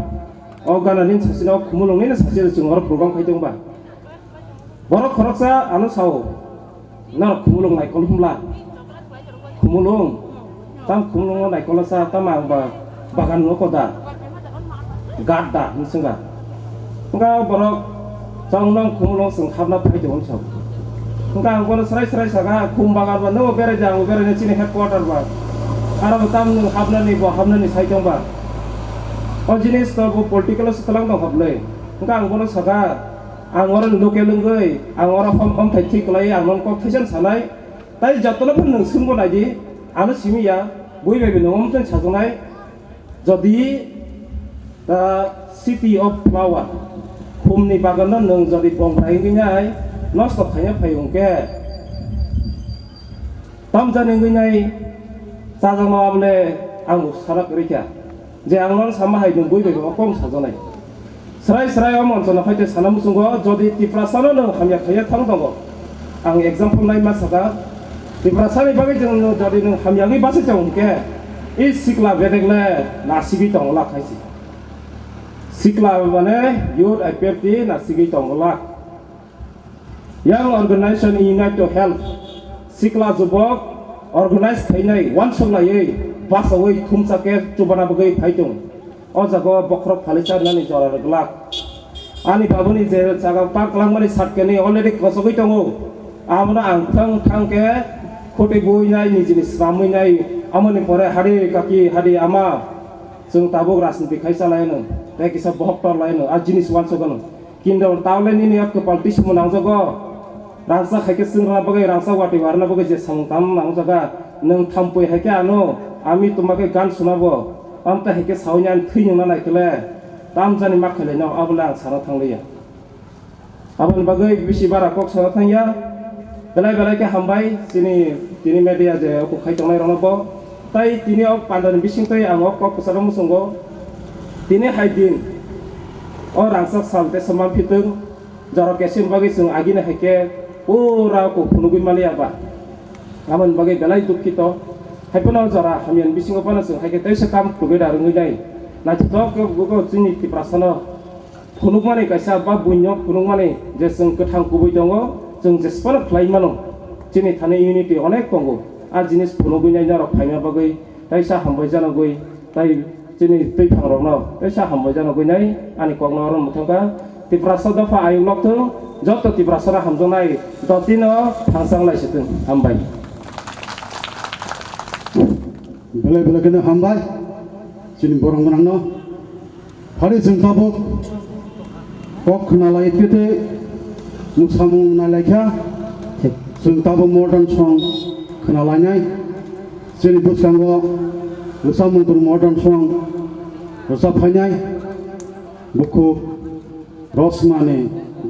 o gananin sasino khumulwng ni sasino jungor program khai dongba borok khoroksa anu sawo na khumulwng naikol humla khumulwng tam khumulwng naikol sa tamang ba bagan no koda gadda nisinga nga borok jangnang khumulwng sung khabna phai dong chau nga angkono srai saga khumbagan ba no bere jang bere ne chini headquarter ba ara tam nu habna ni sai jong ba o jinis to bo political stalang dong hablei nga angkono saga angora local ngai angora hom thai thik lai angon ko thesen sanai tai jatona pun nung sungbo naidi anu simiya boi bebe nongom chen chajonai jodi the city of flower khumni bagan no nung jodi pongrai ngai nosto khaya phayung ke tamjani ngai sajama amle ang sarak rikya je angnon sama hai dung boi bebe kom sajonai srai amon chona phaite sanam sungo jodi Tiprasana no hamya khaya thang dongo ang example nai masaka Tiprasani bagai jeng jodi nung hamya ngi basa jong ke is sikla bedekle nasibi tongla khaisi sikla bane youth IPFT nasigi tongla young organization unite to help sikla jubok organize khainai wansonglai basawai thumchake chubana bagai phaitung o jago bokrok phalichar nani jorar glak ani babuni je jaga park langmani satkeni already kosogoi tongo amna angthang thangke khote boinai ni jinis ramuinai amoni pore hari kaki hari ama जों ताबो राजनीति खायसा लायनो रे किसा बहक्टर लायनो आ जिनिस वानसगनो किन्दो तावलेनि नि अक politics मुनांजगो रांसा खायके सिंगरा बगै रांसा वाटी वारना बगै जे संताम नांजगा नों थामपै हायके आनो आमी तुमाके गान सुनाबो आमता हायके सावन्यान थैनोना नायखले ताम जानि माखलेनो आबला आं सारा थांलिया आबन बगै बिसि बारा कक सारा थांया बेलाय बेलायके हामबाय तिनि मेडिया जे अक खायतंनाय रनबो ताई तिनी पान्डानि बिसिंतै आङो कक पसाराव मुसंगो तिनी हायदिन ओ रांसा सालते समान फितों जरा केसिन बागै जों आगिनो हायके पुरा को फुनुगै मालियाबा आमन बागै बेलाय दुखित हायपनो जरा हामियान बिसिंगो पाना जों हायके तैसे काम खुगै दारुङै जाय नाथिथ' गोगो जोंनि तिप्रासनो फुनुगमानै कायसा बा बुन्य फुनुगमानै जे जों गोथां गुबै दङ जों जेसेबां खालायमानो जोंनि थानाय इउनिटि अनेक दङ आ जिनिस फुनुगैनाय जरा फायना बागै तैसा हामबाय जानांगै ताई जोंनि दै फांरावनो तैसा हामबाय जानांगैनाय आनि कगनावरन मुथांगा तिप्रासा दफा आयुलकथों जत तिप्रासरा हामजनाय दतिनो थांसांलायसिथों हामबाय बेले बेलेखौनो हामबाय जोंनि बर' गोनांनो फारि जों ताबो कक खोनालाय इतकेते मुसामुं नालायखा जों ताबो मर्दान सं खोनालायनाय जोंनि बुसांगो मुसामुंफोर मर्दान सं रोजाबफायनाय बुखु रसमानि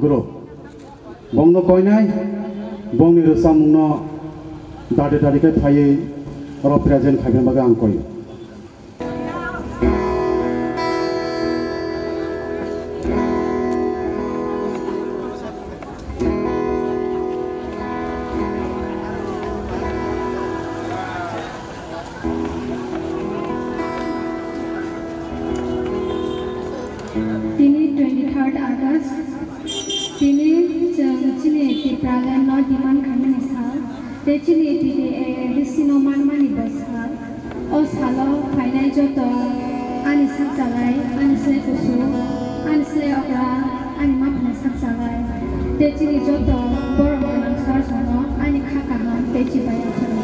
ग्रुप बंनो कयनाय बंनि रोजामुंनो दादे दादिखाय फायै र प्रेजेन्ट खायगोन बागै आं कयो Chini 23rd August Chini Chini Tipraland no demand khamani sal te Chini Disino manmani basal o salo final joto ani sakjalai ani se kusu ani se okra ani mapna sakjalai te Chini joto borong sar sono ani khakahan te chibaya thara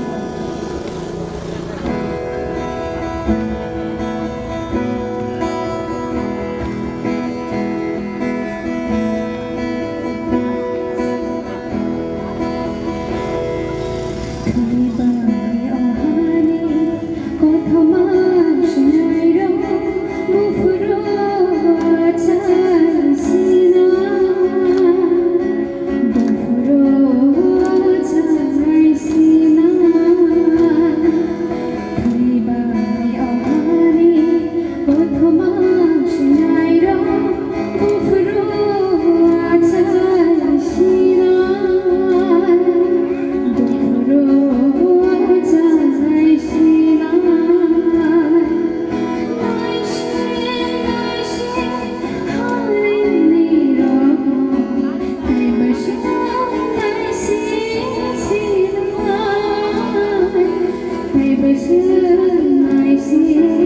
Yeah.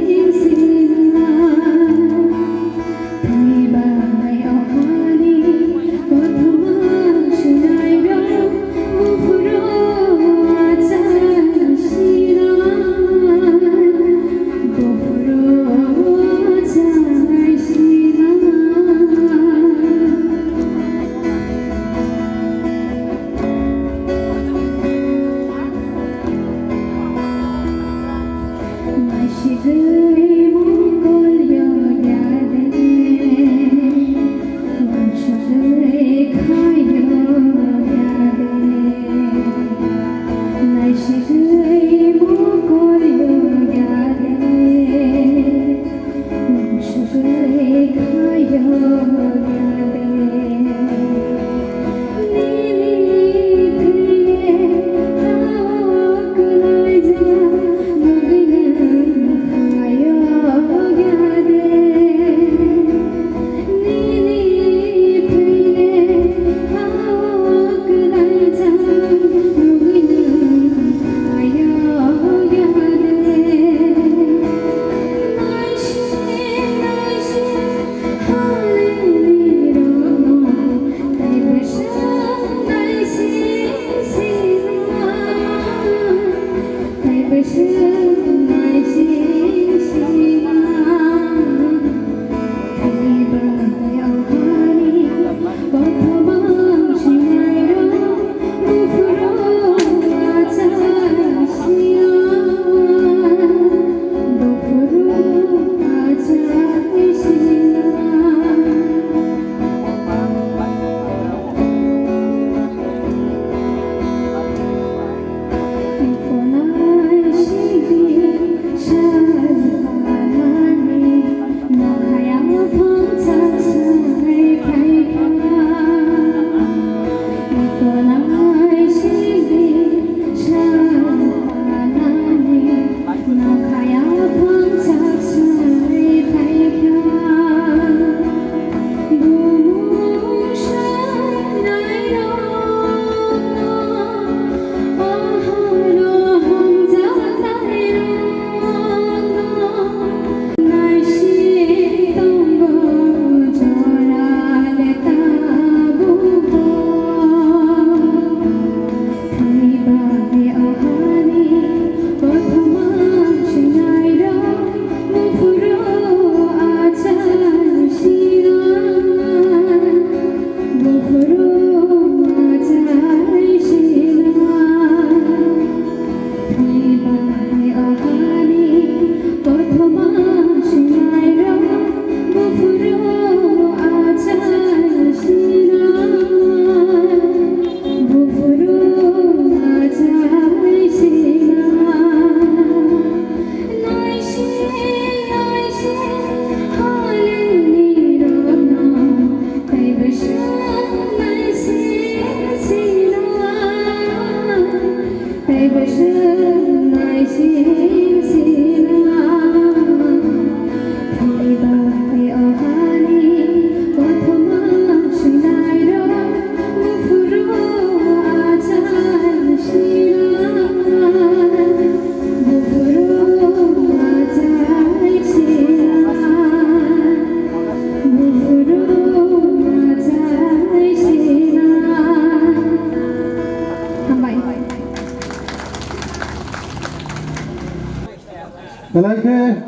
Khlaike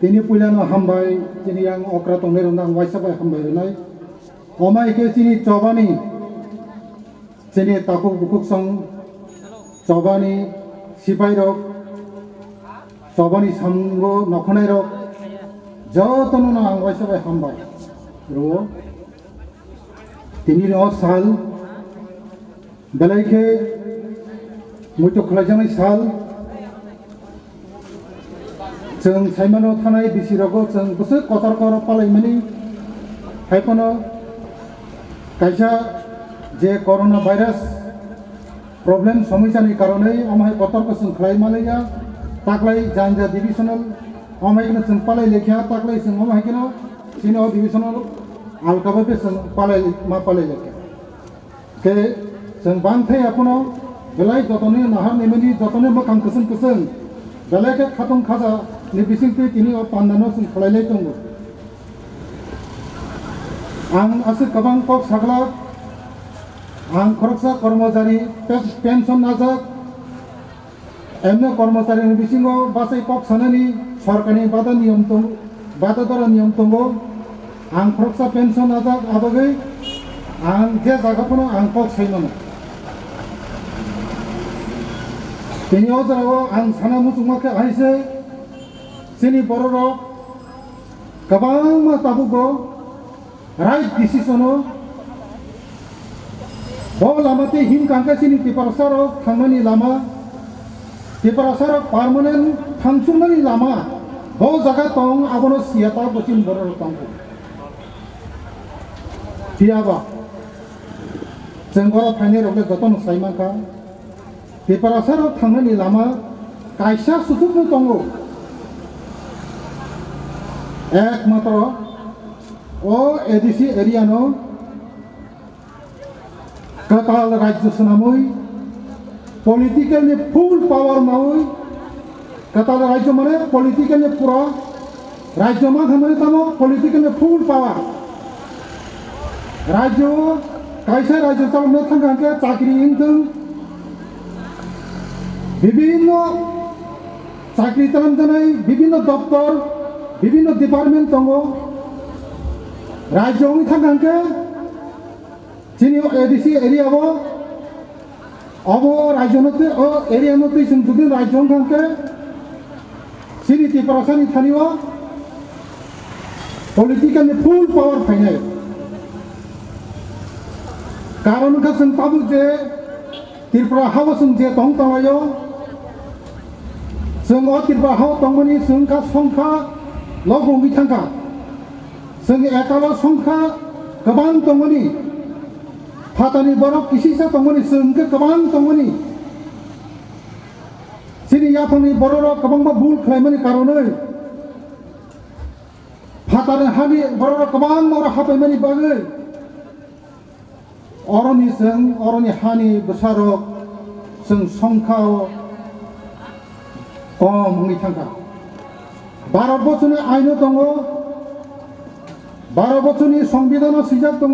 tini puilano hambai tini yang okra tongne rondang waisabai hambai renai omai ke tini chobani tini takuk bukuk song chobani sipai rok chobani samgo nokhonai rok jotono na ang waisabai hambai ro tini no sal belaike muito khlaijak sal जों साइमानाव थानाय बिसिरावबो जों गोसो Qatar कर पालायमानि हायपनो कायसा जे corona भाइरास problem समस्यानि कारणे अमाय कतरको जों खालायमालैया ताक्लाय जान्जा divisional अमायखनो जों पालाय लेखिया ताक्लाय जों अमायखनो सिनो डिभिजनल आलकाबाबे जों पालाय लेखिया के जों बांथाय आपनो बेलाय जतने नाहार नेमेनि जतने मोखां कुसुं बेलायके खाथं खाजा ni bising tu tini o pandano sing khalai tonggo ang ase kabang kok sagla ang khoroksa kormojari pension najak emne kormojari ni bisingo basai kok sanani sorkani bada niyom tong bada dara niyom tonggo ang khoroksa pension najak abagai ang je jaga pono ang kok saimano tini o jarago ang sana musungmake aise sini bororo kabang ma tabugo right decision o bo lamate him kangka sini tiparasaro thangmani lama tiparasaro permanent thangchungmani lama bo jaga tong abono siata bosin bororo tangko tiaba jengoro thaine roke joton saimaka tiparasaro thangmani lama kaisa sutukno tongo একমাত্র ও ADC এরিয়ানো কাতাল রাজ্য সুনামই politically ফুল পাওয়ার মাউই কাতাল রাজ্য মানে politically পুরো রাজ্য মানে তামো politically ফুল পাওয়ার রাজ্য কাইসা রাজ্য চালনে থাকাকে চাকরি ইনথং বিভিন্ন চাকরি তালাম জানাই বিভিন্ন দপ্তর বিভিন্ন ডিপার্টমেন্ট দंगो राज्योनि थांगांके जिनि एडिसि एरियाबो अबो राज्योनते ओ एरियानते जों जुदि राज्यों थांके सिनि तिप्रासानि थानिवा पलिटिकली फुल पावर फाइनाय कारण का जों ताबु जे त्रिपुरा हाव जों जे दं तावायो जों ओ त्रिपुरा हाव दंमोनि जों का संखा लघुमी थांखा जों एकाल संखा गोबां दंमोनि फातानि बरफ किसिसा दंमोनि जों गोबां दंमोनि सिनि याथनि बरफ गोबांबा बुल खालामनायनि कारणे फातानि हानि बरफ गोबां मर हाबायमानि बागै अरनि जों अरनि हानि बोसारक जों संखा कम होनि थांखा 12 বছরনি আইনও দङ 12 বছরনি সংবিধানও সিজাক दङ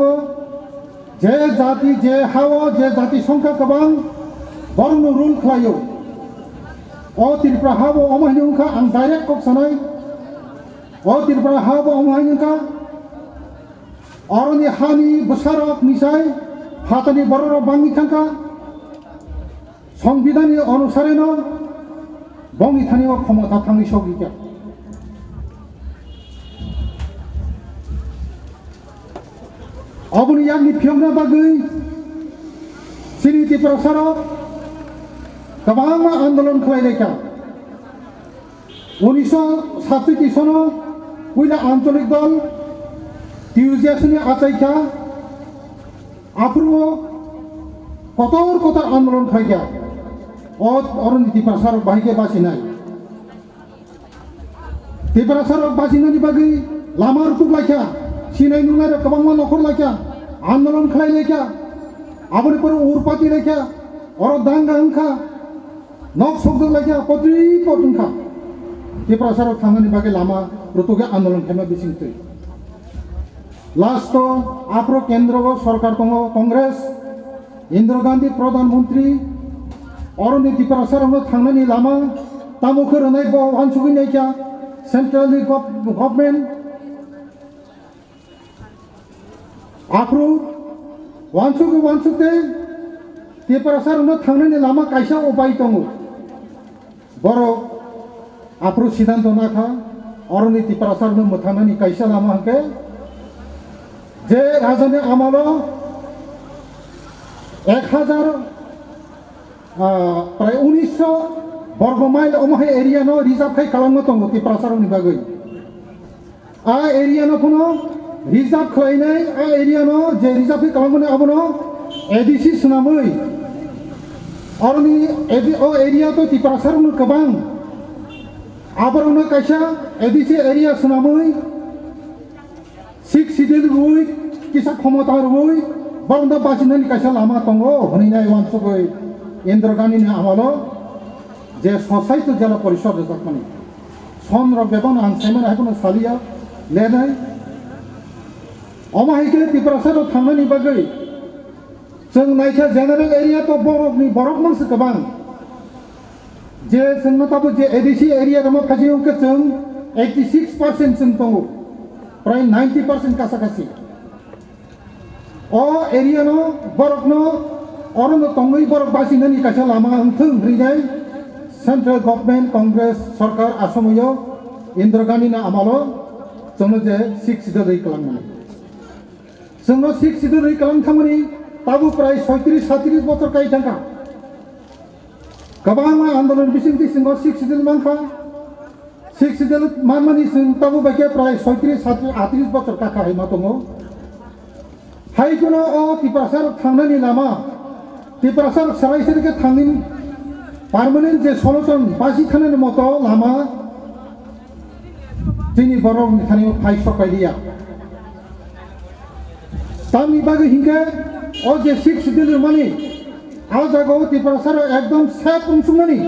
যে জাতি যে হাওয়া যে জাতি সংখ্যা गोबां বর্ণ রুল খালাयो অ ত্রিপুরা হাওয়া অমাহিনকা আं डाइरेक्ट कक सानाय अ ত্রিপুরা हावो अमाहिनका अरनि हानि बोसारक निसाय फातानि बरर बांनि थांखा संविधाननि अनुसारेनो बंनि थानिवा क्षमता थांनि सगिका अबनि यागनि फियंना बागै सिनि तिप्रासारो गोबां आन्दोलन खालायनायका 1967 सनो पुइला आंचलिक दल टिउजियासनि आचायका आफुरबो कतर आन्दोलन खालायका अरनि तिप्रासारो बाहायके बासिनाय तिप्रासारो बासिनायनि बागै लामा रुटुलायका सिनाय नुनाय गोबां नखर लायका आन्दोलन खालायनायका आबनि पर उरपाति लायका अर दांगा हंखा नक सकजों लायका पत्रि पतुंखा तिप्रासारो थांनायनि बागै लामा रुटुके आन्दोलन खालामना बिसिंथै लास्ट आफ्रो केंद्र सरकार दङ कांग्रेस इंदिरा गांधी प्रधानमंत्री अरनि तिप्रासारो थांनायनि Lama tamu kerenai bo wansugi naikya central government approve wansukte Tiprasar no thangnani lama kaisa upai tongo borok approve siddhanto nakha oroni Tiprasar no mothangnani kaisa lama hanke je rajane amalo 1000 প্রায় 1900 বর্গ mile অমহে area নো reserve খাই কালামো তঙ্গ Tiprasar ni bagoi a area নো কোনো reserve খাইনাই a এরিয়া নো যে রিজার্ভ খাই কালামো নে আবনো এডিসি সুনামই অরনি ও এরিয়া তো Tiprasar নো কবাং আবরনো কাইসা এডিসি এরিয়া সুনামই 6 সিডেল রুই কিসা ক্ষমতা রুই বন্ধ বাসিনানি কাইসা লামা তঙ্গ হনিনাই ওয়ানসুগই ইন্দ্রগানি না আমলো যে সসাইতো জেলা পরিষদ জাকমানি সমর বেবন আনসাইমান হাইকোনো সালিয়া লেনাই অমাহিকে Tiprasar থাংনানি বাগৈ जों नायखा जेनारेल एरिया तो बरफ मानसि गोबां जे जोंनो ताबो जे एडिसि एरिया दङ खाजियावके जों 86% जों दङ प्राय 90% कासाकासि अ एरिया नो बरफ नो अरनो तंगै बरफ बासिनानि कासा लामा हंथों रिनाय सेंट्रल गभर्नमेंट कांग्रेस सरकार आसामयो इन्द्रगानि ना आमालो जोंनो जे 6 सिदर रै खालामनानै जोंनो 6 सिदर रै खालामखामानि ताबु प्राय 37 बছর काई थांखा गोबां आन्दोलन बिसिंति सिंग 6 सिदर मानखा 6 सिदर मानमानि जों ताबु बाके प्राय 38 बছর काखा हाइमा दङ हाइकुनो अ Tiprasar थांनानि लामा Tiprasar सराइसेरके थांनि पार्मानेंट जे सलुशन बासि थानानि मत लामा जोंनि बर'नि थानायाव फाइ सकाइलिया तामनि बागै हिंखे ओ जे 6 सिदर माने आ जागाव Tiprasar एकदम सेफ उनसुंनानि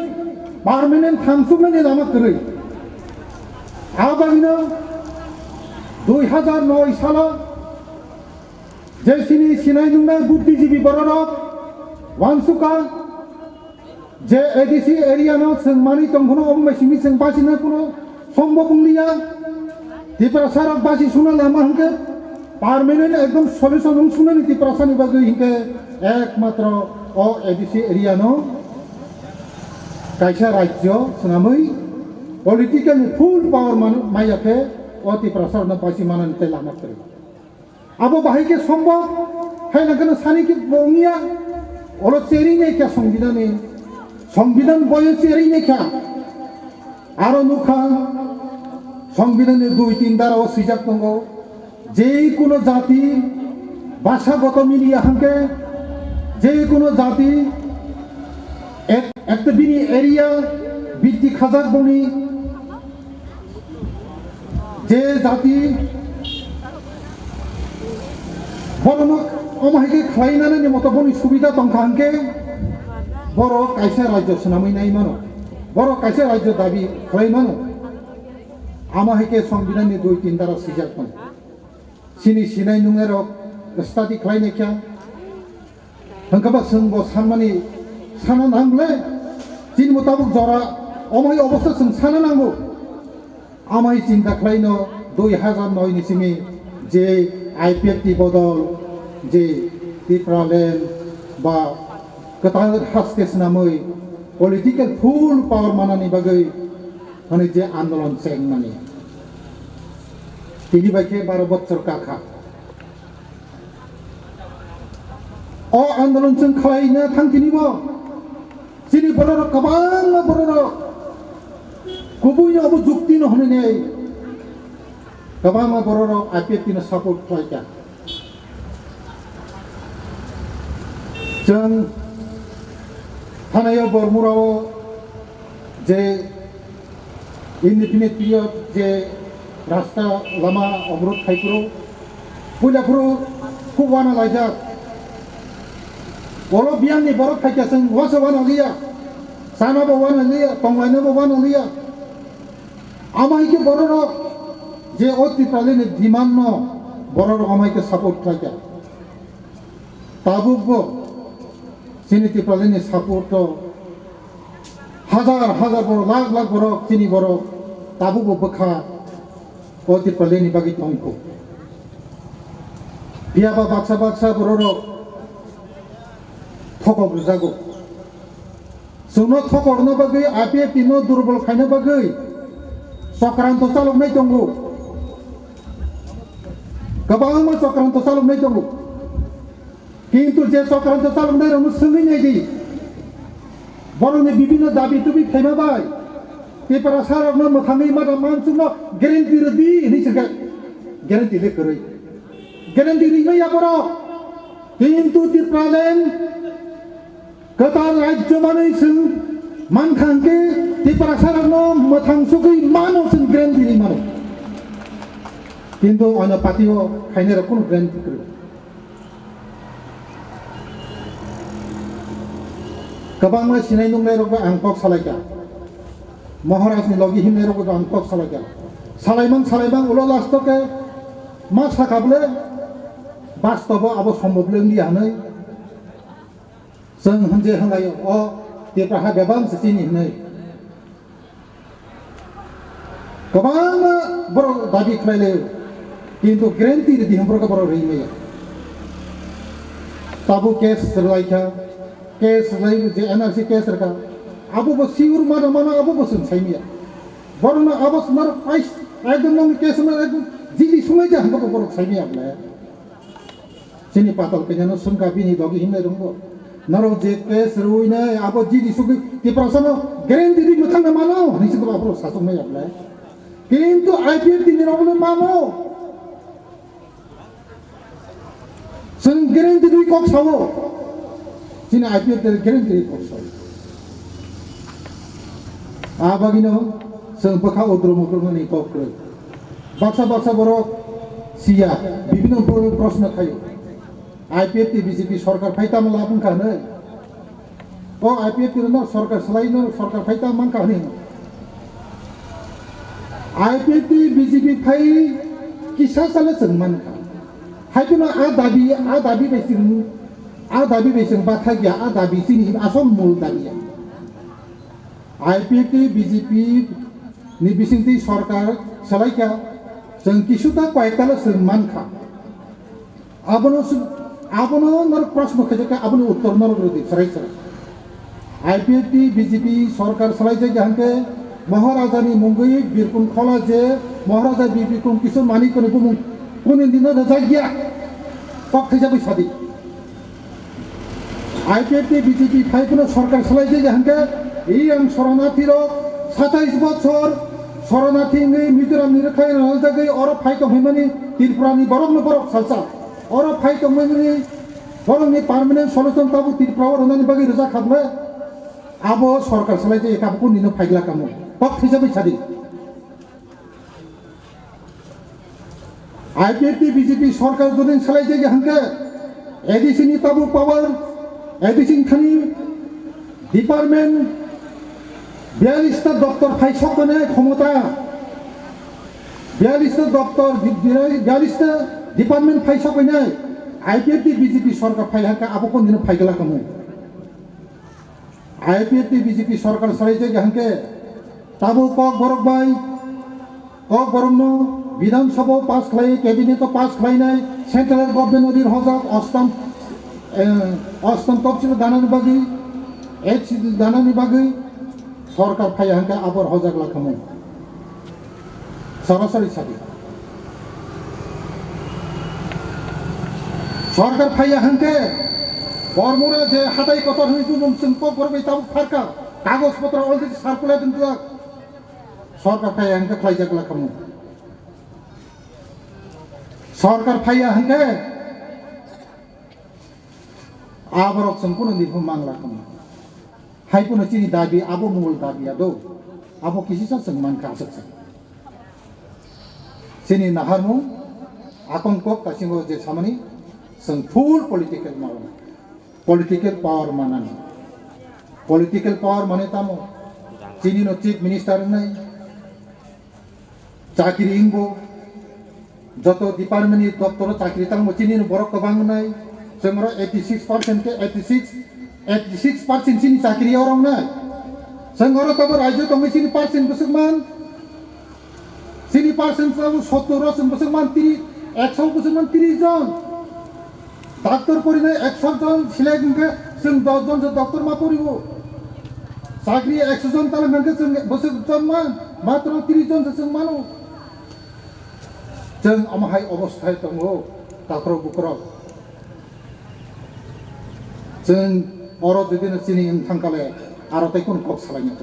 पार्मानेंट थांसुंनानि लामा करै आ बागिनो 2009 साला जे सिनाय नुनाय बुद्धिजीवी बर'रक वानसुका जे एडिसि एरिया नो जों मानि दंखनो अमबासिनि जों बासिना कोनो सम्भव नंलिया Tiprasar बासि सुना लामा हंके पार्मानेंट एकदम सल्यूशन उनसुंनानि Tiprasar नि बागै हिंके एकमात्र अ एडिसि एरिया नो काइसा राज्य सुनामै पॉलिटिकल फुल पावर मायाके अ Tiprasar नो बासि मानानि ते लामा करै अब बाहायके सम्भव हाइनागनो सानिके बंगिया ओलो चेरिने क्या संविधान बये चेरिने क्या आरो नुखा संविधान 2-3 द्वारा सिजाक दंगो जे कोनो जाति भाषागत मिलिया हांके जे कोनो जाति एक बिनि एरिया बिदि खाजाक बनि जे जाति बरनो अमाहिके खालायनानै मत बनि सुबिदा दंखा हांके बर' काइसा राज्य सुनामै नाय मानो बर' काइसा राज्य दाबि खालाय मानो आमाहिके संविधान 2-3 द्वारा सिजाक दं सिनि सिनाय नुंगारक स्टाडि खालायनाय क्या हंकाबा जों ब सानमानि साना नांगले दिन मुताबिक जरा अमाहि अबस्था जों साना नांगौ आमाहि चिन्ता खालायनो 2009 नि सिमि जे आईपीएफटी बदल जे Tipraland बा गोतार हास्टेस नामै पॉलिटिकल फुल पावर मानानि बागै हने जे आंदोलन चेंगनानि तिनि बाके 12 बছর काखा अ आंदोलन जों खालायनो थांखिनिबो जोंनि बर'र गोबां बर'र गुबैनो जुक्ति न होनानै गोबां बर'र आईपीएफटी सापर्ट खालायगा जों थानायाव बरमुराव जे इंडिपेंडेंट पीरियड जे रास्ता लामा अवरोध खायफोराव पुलिसफोराव खुबाना लायजाक बर' बियाननि बर' खायखा जों वासवाना गैया सानाबो वाना गैया टंलायनोबो वाना गैया आमाइके बर'र जे अ Tipraland डिमांड न बर'र आमाइके सापर्ट खायगा ताबुबो जोंनि Tipraland सापर्ट हाजार हाजार बर लाख लाख बर चिनी बर ताबुबो बखा ओ तिप्रलेनि बागै तंखौ बियाबा बाक्सा बाक्सा बर थकब जागौ जोंनो थकरनो बागै आइपिएफ नो दुर्बल खायनो बागै चक्रान्त चालुनाय दंगौ गोबां चक्रान्त चालुनाय दंगौ किन्तु जे चक्रान्त चालुनाय रनो सोलिनाय जायो बर'नि विभिन्न दाबि तुबि फैमाबाय पेपारा सारावनो मोखाङै मादा मानसुनो गेरेन्टि रदि निसगा गेरेन्टि लेकरै गेरेन्टि रिङैया बर' किन्तु तिप्रालेण्ड गोदान राज्य माने जों मानखांके तिप्रा सारावनो मोथां सुगै मानो जों गेरेन्टि मानो किन्तु अन्य पार्टियाव खायनो रखम गेरेन्टि करो गोबां सिनाय नुनाय रग आं पक सालायगा महाराजनि लगी हिमनाय रग आं पक सालायगा सालायबां उलो लास्टके मा साखाबले बास्तव आबो सम्भवले लियानै जों हंजे हंगायो अ तिप्राहा बेबां सिनि नै गोबां बर दाबि खालायले किन्तु गेरेन्टि दिहमफोरखौ बर रैमैया ताबु केस लायखा केस लाय जे एनआरसी केस रखा आबो बो सिउर माना माना आबो बो जों साइमिया बरना आबो नर आइस एकदम नंग केस में एकदम जिली सुमै जा हमको बर साइमिया बले सिनि पातल केनो सुनका बिनि दगी हिमनाय रंगो नरो जे केस रुइना आबो जिली सुगै तिप्रासनो गेरेन्टि दि मथांना मानो निसिको आबो सासुमै बले किन्तु आइपिएफ दिनि रंगो मानो जों गेरेन्टि दि कक सावो Chini IPF dari gerendi kosong. Abagino seng bekha odrom ni kokre. Baksa borok siya bibino प्रश्न खायो. IPF ti BJP सरकार फाइता मलाबुं खाने. ओ IPF ti no सरकार सलाइनो सरकार फाइता मान खाने. IPF ti BJP फाइ किसा साले सन्मान खा. हाइपिनो आ दाबि बेसिं आ दाबि बेसिं बाथा गया आ दाबि सिनि आसम मूल दाबिया. IPF ti BJP ni bising ti सरकार सलाइका जों किसुता कयताल सन्मान खा. Abono नर प्रश्न खजेका abono उत्तर नर रदि सराय IPF ti BJP सरकार सलाइजे गहनके महाराजानि मुंगै बिरकुम खला जे महाराजा बिरकुम किसु मानिकनि बुमुं कुनि दिन रजागिया पक खैजाबै सादि IPF ti BJP फाइखनो सरकार सलाइजे गहनके इयां शरणार्थी रो 27 বছর शरणार्थी मिजोराम निरखाय राजागै और फाइक हैमानि त्रिपुरानि बरक सालसा और फाइक हैमानि बरकनि पार्मानेंट सल्यूशन ताबु त्रिपुरा रनानि बागै रजा खाबले आबो सरकार सलाइजे एकाबको निनो फाइगला कामो पक थैजाबै सादि IPF ti BJP सरकार जदिन सलाइजे गहनके एडिसिनि ताबु पावर एडिसिन खानि डिपार्टमेंट 42টা দপ্তর ফাইসকনে ক্ষমতা 42টা দপ্তর 42টা ডিপার্টমেন্ট ফাইসকনে IPF ti BJP সরকার ফাইহাকা আবকো দিন ফাইগলা কামু IPF ti BJP সরকার সরাইতে গহনকে তাবু কক বরকবাই কক বরমনো বিধানসভা পাস খাই ক্যাবিনেট পাস খাইনাই সেন্ট্রাল গভর্নমেন্ট অধীন হজাক অষ্টম তফসিল দানানি বাগি দানানি বাগি सरकार फाइ हांके आबर हजाक लाखामो सरासरि सादि सरकार फाइ हांके बरमुरा जे हाथाय कतर हनि बुमुं सिंप करबै ताबु फारका कागज पत्र अलरेडी सार्कुलेट दिला सरकार फाइ हांके ख्लाइजाक लाखामो सरकार फाइ हांके आबरक संपूर्ण दिखौ मांगला खामो हाइपुनो चिनि दाबि आबो मूल दाबिया दो आबो किसिसा सन्मान खासक चिनि नाहारमु आकंको कासिंगो जे सामनि जों फुल पॉलिटिकल पावर मानानि पॉलिटिकल पावर माने तामो चिनि नो चीफ मिनिस्टर नै चाकरी इंगो जतो डिपार्टमेंट नि दप्तर चाकरी तामो चिनि नो बरक कबां नै जोंरो 86% के 86% चिनि चाकरी औरं नै Senggoro tabar aja tong sini persen besukman. Sini persen selalu 70% besukman 100 besukman 30 জন. Doctor পরিনে 100 জন সিলেগকে जों 10 জন doctor मा পরিব. साख्रि 100 জন তালে মেনকে जों বসুক জন मा मात्र 30 জন जों मानो. जों आमाहाय अबस्थाय दङ डाक्टर बुकराव. जों अर जुदिनो सिनि थांकाले आरो ताइकुन कक सालायनो.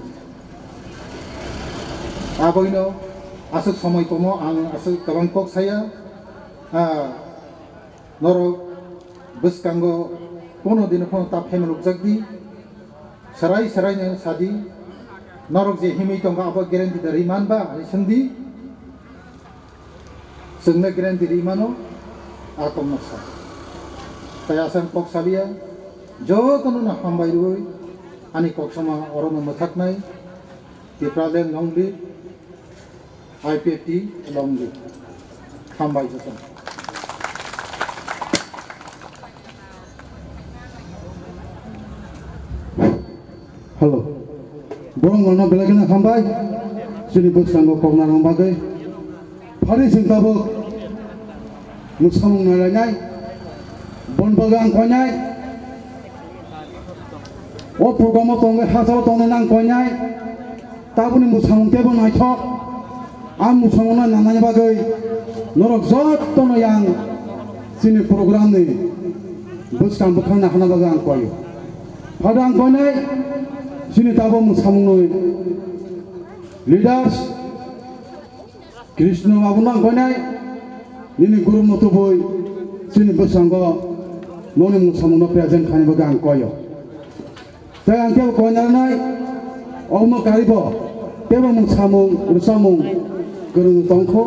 आबैनो आसु समय दङ आं आसु गोबां कक साया. नर बसकांगो कोनो दिन कोनो ता फेमिलुक जगदी सराय सादी नरक जे हिमै दङ अब ग्यारेन्टी दरि मानबा संदी जोंनो ग्यारेन्टी रिमानो आकम नसा तायासन कक सालिया जतनो ना हामबायरुय आनि कक समा अरनो मथाकनाय Tipraland longli IPT longli हामबाय जतन. Halo, borong ngono belakangnya hambai, sini bersanggo korna lambagai, hari singkabu, Mwchangjak nalanyai, bon bagang konyai, o program tonge hasau tonge nang konyai, tabu ni Mwchangjak tebo naikok, am Mwchangjak nalanya bagai, norok zot tono yang sini program ni, bersang bukan nak hana bagang koyo, padang konyai. Sini tabu Mwchangjak leaders Krishna abunang konai ini guru mutu boy sini bersanggo noni Mwchangjak present khani bagang koyo. Saya angke konai nai omo karibo tebo Mwchangjak rusamung guru tongko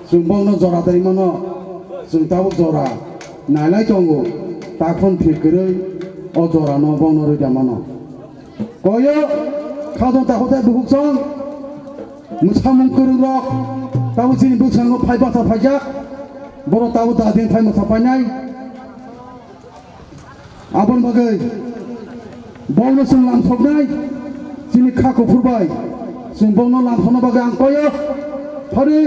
sumbang no zora dari mana sung tabu zora nalai jongo takon fikirei o zora no bang no rujamano. Koyo kadang takutnya buksan Mwchangjak kerurok tahu sini Mwchangjak pai bahasa Khlaijak baru tahu tadi pai masa panjai abang bagai bawno sing langsoknai sini kaku furbai sing bawno langsokna bagai angkoyo hari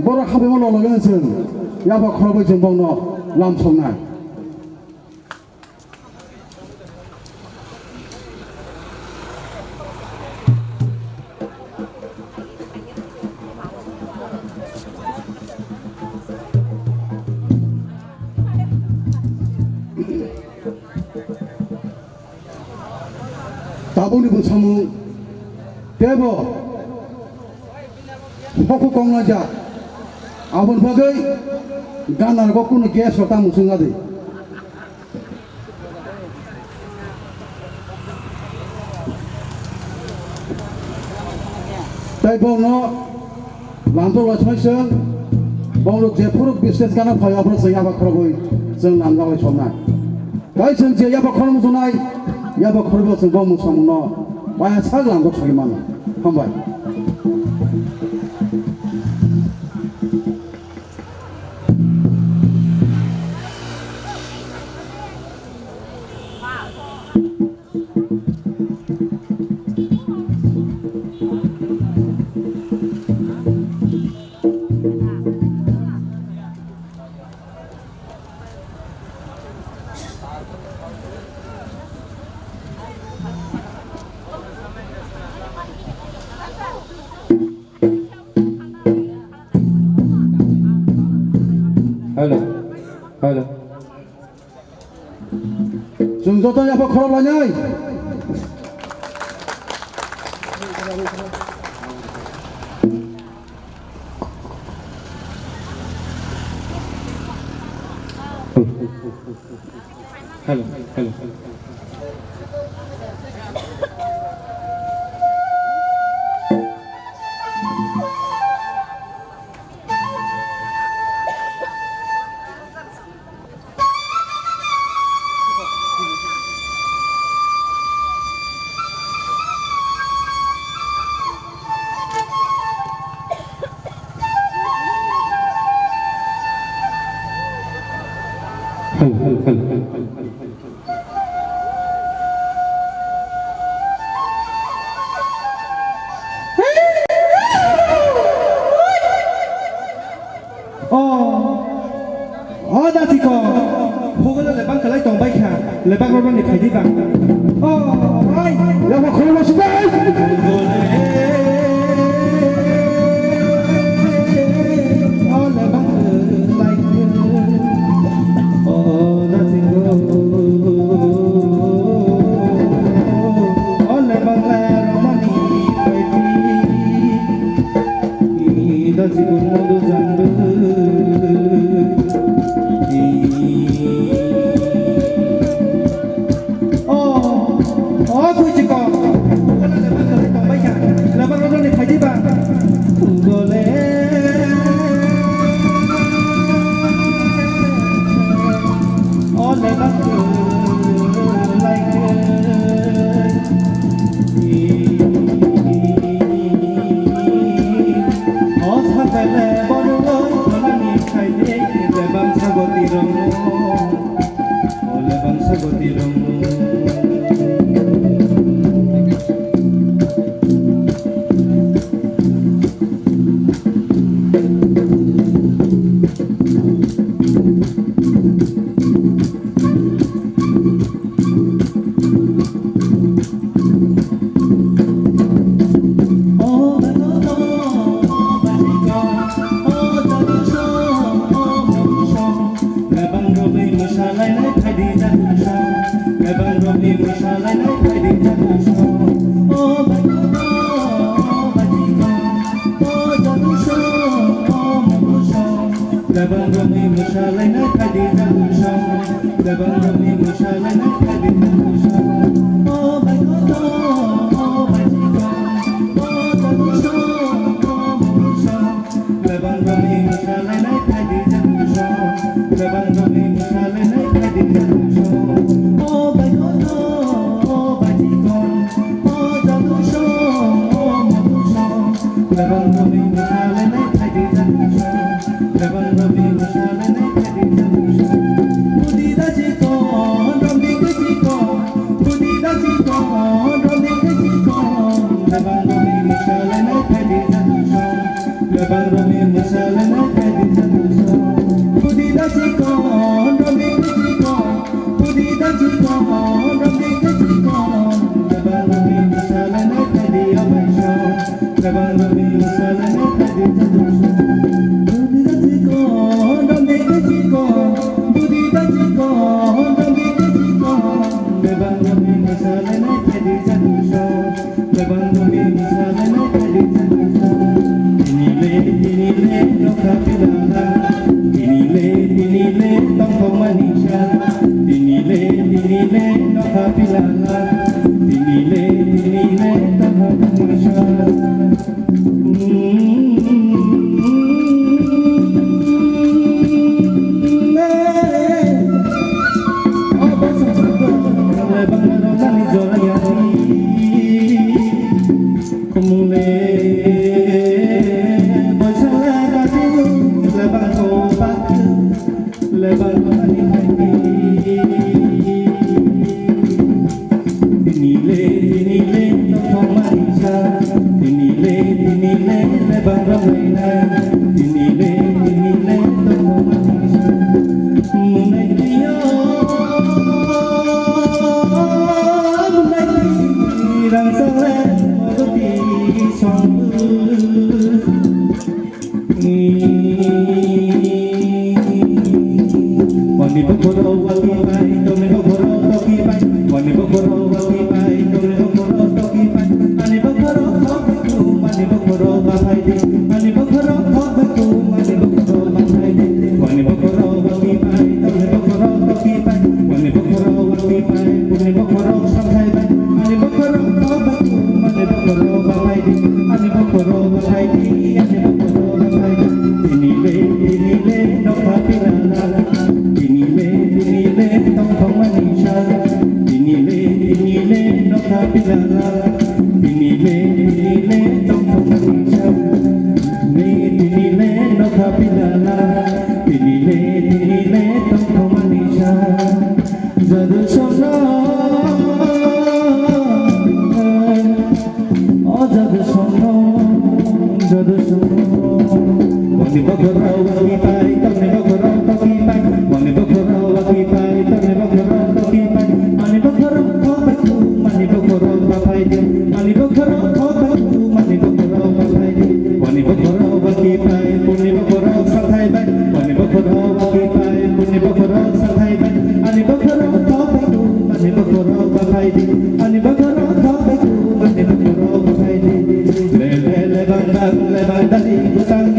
baru habe mau lologan sing ya ba khorobai sing bawno langsoknai. Tabuni Hukumu tebo Hukumu abon bagai ganar gokun gas kota musungade. Tai bono lanto lachmaiseng bono jepur business kana phaya bro sing aba khoroboi sing namgawai somna. Kai sing je aba khorom sunai ya ba khorbo sing bo Mwchangjak no waya saglam go thagi mana hambai. Halo. Sung jotanya apa khorop lanyai? Halo. đó thì có hồ cái là băng cái lấy tổng bay khả là băng nó để phải đi bằng ai là một khối là số đấy là băng lại đó thì có là băng là romani phải đi đó thì cũng muốn được rằng tôi chỉ có là bác lấy tổng bay cả là bác nó để phải đi bạn rồi lẽ là bác lại sao phải là bao nhiêu lâu nó đi khai để là bác sao có tiền rồi là bác sao có tiền rồi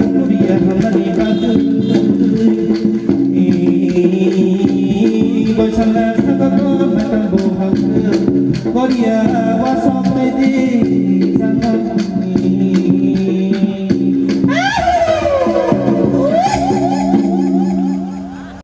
kuria hamani bagu boy sana sakako makan bohang kuria wasok medi